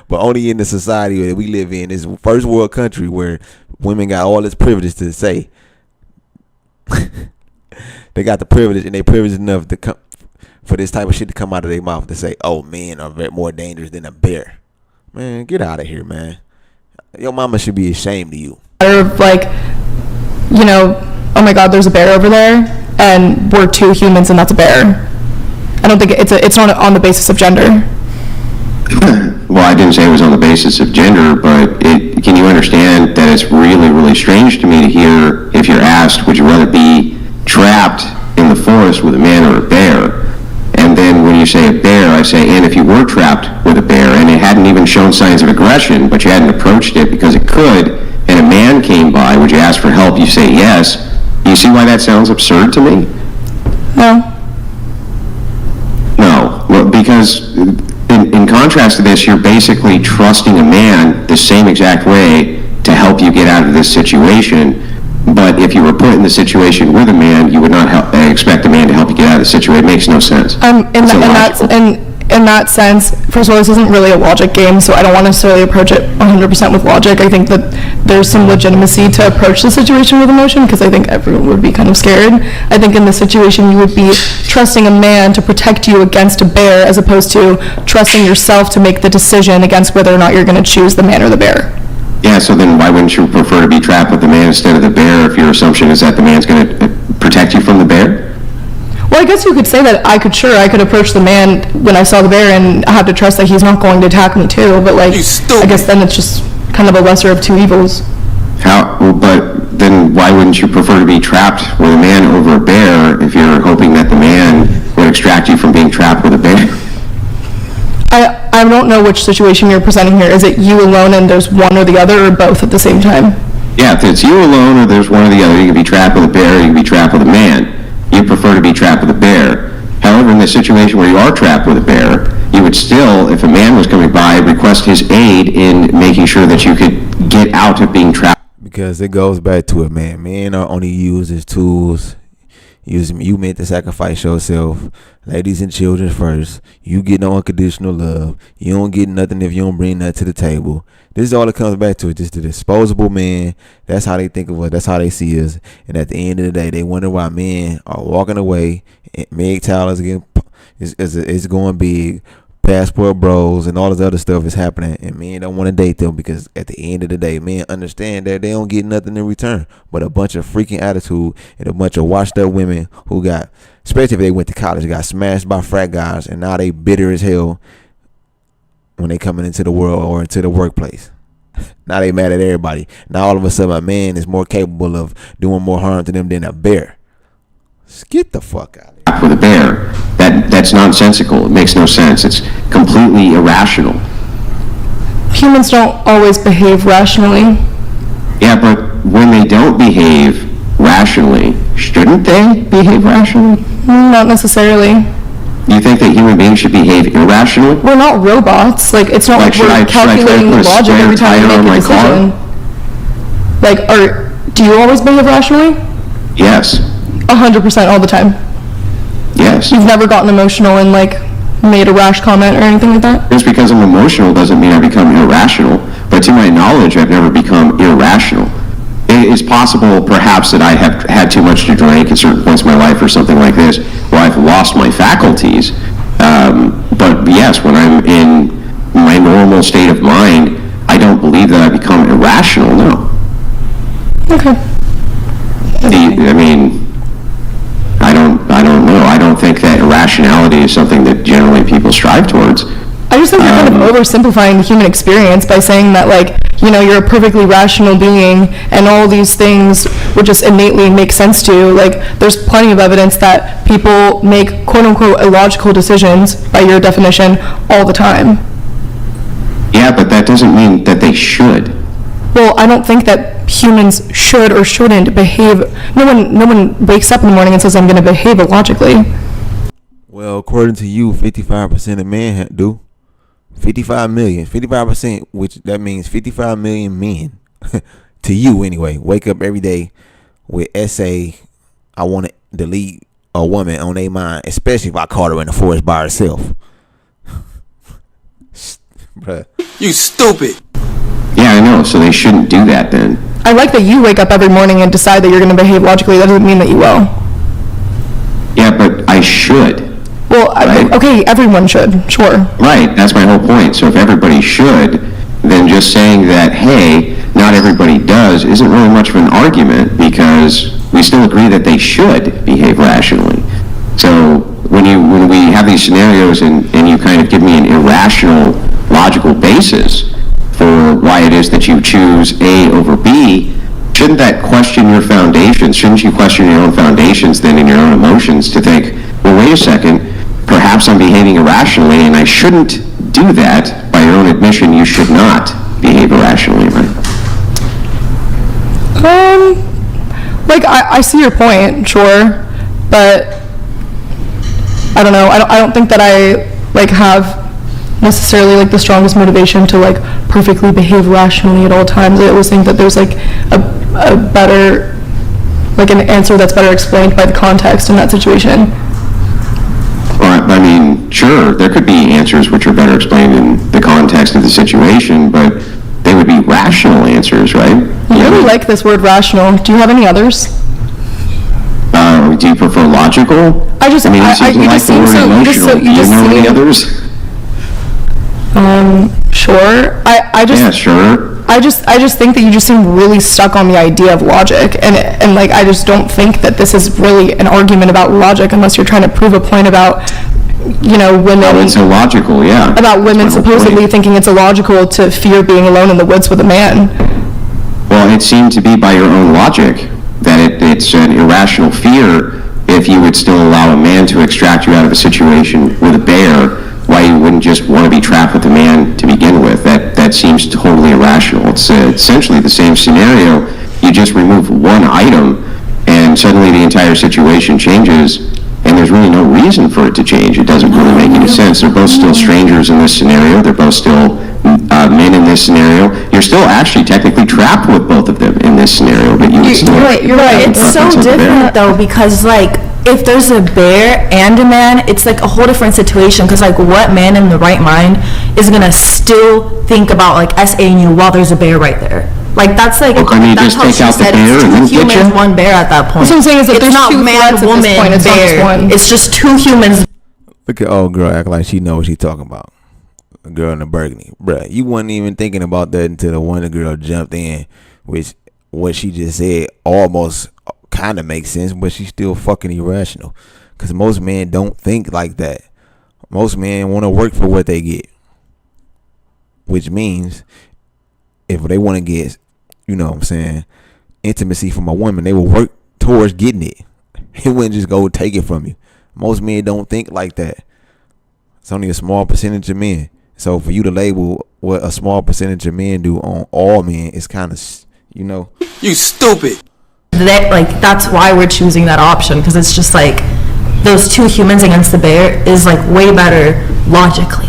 But only in the society that we live in, this first world country where women got all this privilege to say. They got the privilege, and they privileged enough to come for this type of shit to come out of their mouth to say, "Oh, men are more dangerous than a bear." Man, get out of here, man. Your mama should be ashamed of you. Of like, oh my God, there's a bear over there, and we're two humans, and that's a bear. I don't think it's not on the basis of gender. Well, I didn't say it was on the basis of gender, but can you understand that it's really, really strange to me to hear if you're asked, would you rather be trapped in the forest with a man or a bear? And then when you say a bear, I say, and if you were trapped with a bear and it hadn't even shown signs of aggression, but you hadn't approached it because it could, and a man came by, would you ask for help? You say yes. You see why that sounds absurd to me? No. No. Well, because in contrast to this, you're basically trusting a man the same exact way to help you get out of this situation. But if you were put in the situation with a man, you would not expect a man to help you get out of the situation. It makes no sense. In that sense, first of all, this isn't really a logic game, so I don't want to necessarily approach it 100% with logic. I think that there's some legitimacy to approach the situation with emotion, because I think everyone would be kind of scared. I think in this situation, you would be trusting a man to protect you against a bear, as opposed to trusting yourself to make the decision against whether or not you're going to choose the man or the bear. Yeah, so then why wouldn't you prefer to be trapped with the man instead of the bear if your assumption is that the man's going to protect you from the bear? Well, I guess you could say that I could approach the man when I saw the bear and I have to trust that he's not going to attack me too, but I guess then it's just kind of a lesser of two evils. But then why wouldn't you prefer to be trapped with a man over a bear if you're hoping that the man would extract you from being trapped with a bear? I don't know which situation you're presenting here. Is it you alone and there's one or the other, or both at the same time? Yeah, if it's you alone or there's one or the other, you can be trapped with a bear or you can be trapped with a man. You prefer to be trapped with a bear. However, in the situation where you are trapped with a bear, you would still, if a man was coming by, request his aid in making sure that you could get out of being trapped. Because it goes back to it, man. Men are only used as tools. You meant to sacrifice yourself. Ladies and children first. You get no unconditional love. You don't get nothing if you don't bring nothing to the table. This is all it comes back to. Just the disposable man. That's how they think of us. That's how they see us. And at the end of the day, they wonder why men are walking away. Meg Tyler's is going big. Passport bros and all this other stuff is happening, and men don't want to date them because at the end of the day, men understand that they don't get nothing in return but a bunch of freaking attitude and a bunch of washed up women who got, especially if they went to college, got smashed by frat guys, and now they bitter as hell when they coming into the world or into the workplace. Now they mad at everybody. Now all of a sudden a man is more capable of doing more harm to them than a bear. Get the fuck out of here. With a bear. That's nonsensical. It makes no sense. It's completely irrational. Humans don't always behave rationally. Yeah, but when they don't behave rationally, shouldn't they behave rationally? Not necessarily. You think that human beings should behave irrationally? We're not robots. Like, it's not like we're calculating the logic every time we make a decision. Like, do you always behave rationally? Yes. 100% all the time. Yes. You've never gotten emotional and like made a rash comment or anything like that? Just because I'm emotional doesn't mean I become irrational, but to my knowledge, I've never become irrational. It is possible, perhaps, that I have had too much to drink at certain points in my life or something like this, where I've lost my faculties. But yes, when I'm in my normal state of mind, I don't believe that I become irrational, no. Okay. I don't know. I don't think that irrationality is something that generally people strive towards. I just think you're kind of oversimplifying the human experience by saying that, like, you know, you're a perfectly rational being and all these things would just innately make sense to you. Like, there's plenty of evidence that people make quote-unquote illogical decisions, by your definition, all the time. Yeah, but that doesn't mean that they should. Well, I don't think that humans should or shouldn't behave. No one wakes up in the morning and says, I'm going to behave illogically. Well, according to you, 55% of men do. 55 million. 55%, which that means 55 million men, to you anyway, wake up every day with essay, I want to delete a woman on their mind, especially if I caught her in the forest by herself. Bruh. You stupid. Yeah, I know, so they shouldn't do that then. I like that you wake up every morning and decide that you're going to behave logically. That doesn't mean that you will. Yeah, but I should. Well, right? Okay, everyone should, sure. Right, that's my whole point. So if everybody should, then just saying that, hey, not everybody does, isn't really much of an argument because we still agree that they should behave rationally. So when we have these scenarios and you kind of give me an irrational, logical basis for why it is that you choose A over B, shouldn't that question your foundations? Shouldn't you question your own foundations then in your own emotions to think, well, wait a second, perhaps I'm behaving irrationally and I shouldn't do that. By your own admission, you should not behave irrationally, right? Like, I see your point, sure, but I don't know. I don't think that I, like, have necessarily, like, the strongest motivation to, like, perfectly behave rationally at all times. I always think that there's, like, a better, like, an answer that's better explained by the context in that situation. Well, I mean, sure, there could be answers which are better explained in the context of the situation, but they would be rational answers, right? I really like this word rational. Do you have any others? Do you prefer logical? You just seem any others? Sure. Yeah, sure. I just think that you just seem really stuck on the idea of logic, and like, I just don't think that this is really an argument about logic unless you're trying to prove a point about, you know, women. Oh, it's illogical, yeah. About women supposedly thinking it's illogical to fear being alone in the woods with a man. Well, it seemed to be by your own logic that it's an irrational fear if you would still allow a man to extract you out of a situation with a bear, why you wouldn't just want to be trapped with a man to begin with. That seems totally irrational. It's essentially the same scenario. You just remove one item and suddenly the entire situation changes and there's really no reason for it to change. It doesn't really make any sense. They're both still strangers in this scenario. They're both still men in this scenario. You're still actually technically trapped with both of them in this scenario, but you would still... You're right. It's so different, though, because, like, if there's a bear and a man, it's like a whole different situation, because, like, what man in the right mind is going to still think about, like, SA-ing you while there's a bear right there? Like, that's like, Well, can you that's just how take she out the said bear it's and then two get humans, you? one bear at that point. That's what I'm saying, is that It's there's not two man, threats at this woman, point, it's not just bear. one. It's just two humans. Look at old girl act like she know what she talking about. A girl in the burgundy. Bruh, you wasn't even thinking about that until the one girl jumped in, which what she just said almost kind of makes sense, but she's still fucking irrational. Because most men don't think like that. Most men want to work for what they get. Which means if they want to get, you know what I'm saying, intimacy from a woman, they will work towards getting it. He wouldn't just go take it from you. Most men don't think like that. It's only a small percentage of men. So for you to label what a small percentage of men do on all men is kind of, you know. You stupid. That's why we're choosing that option, because it's just like those two humans against the bear is like way better logically.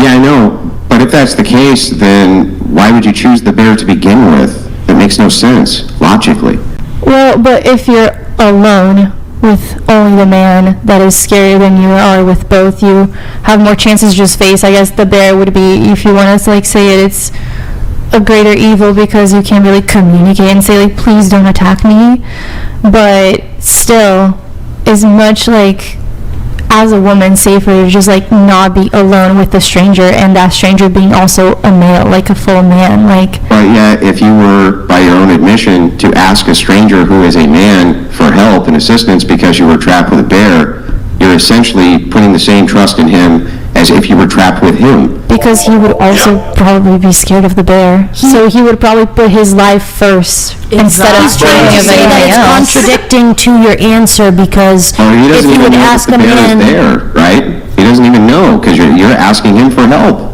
Yeah, I know. But if that's the case, then why would you choose the bear to begin with? It makes no sense, logically. Well, but if you're alone with only the man that is scarier than you are with both, you have more chances to just face. I guess the bear would be, if you want to like say it, it's a greater evil because you can't really communicate and say like, please don't attack me. But still, as much like as a woman safer to just like not be alone with a stranger, and that stranger being also a male, like a full man, like. But yet, if you were, by your own admission, to ask a stranger who is a man for help and assistance because you were trapped with a bear, you're essentially putting the same trust in him as if you were trapped with him. Because he would also probably be scared of the bear, so he would probably put his life first instead of thinking of anything else. Contradicting to your answer, because He doesn't even know that the bear is there, right? He doesn't even know, because you're asking him for help.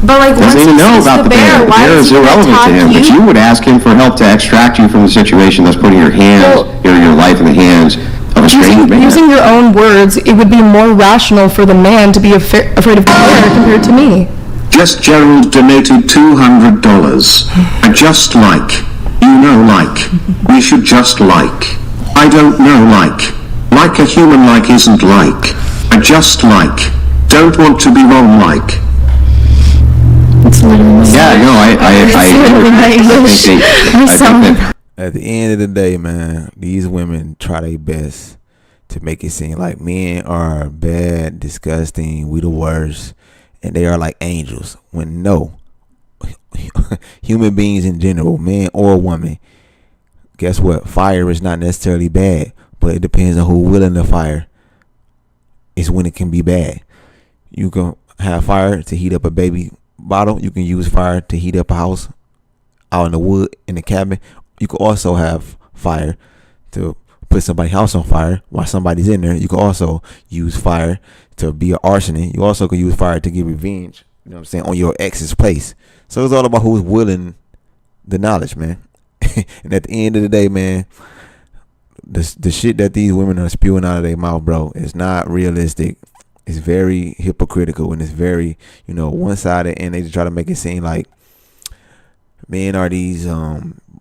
But like, He doesn't even know about the bear. The bear is irrelevant to him. But you would ask him for help to extract you from the situation that's putting your life in the hands of a stranger man. Using your own words, it would be more rational for the man to be afraid of the bear compared to me. Just Gerald donated $200. I just like. You know like. We should just like. I don't know like. Like a human like isn't like. I just like. Don't want to be wrong like. Yeah, no, I think that at the end of the day, man, these women try their best to make it seem like men are bad, disgusting, we the worst, and they are like angels. When no, human beings in general, man or woman, guess what? Fire is not necessarily bad, but it depends on who's willing to fire. It's when it can be bad. You can have fire to heat up a baby bottle. You can use fire to heat up a house out in the wood in the cabin. You can also have fire to put somebody's house on fire while somebody's in there. You can also use fire to be an arsonist. You also can use fire to get revenge, you know what I'm saying, on your ex's place. So it's all about who's willing the knowledge, man. And at the end of the day, man, the shit that these women are spewing out of their mouth, bro, is not realistic. It's very hypocritical, and it's very, you know, one-sided, and they just try to make it seem like men are these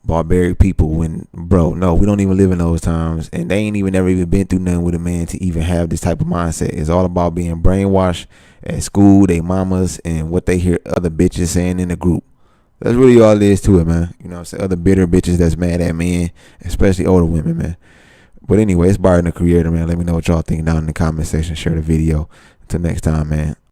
barbaric people when, bro, no, we don't even live in those times, and they ain't even never even been through nothing with a man to even have this type of mindset. It's all about being brainwashed at school, they mamas, and what they hear other bitches saying in the group. That's really all it is to it, man. You know what I'm saying? Other bitter bitches that's mad at men, especially older women, man. But anyway, it's Byron the Creator, man. Let me know what y'all think down in the comment section. Share the video. Until next time, man.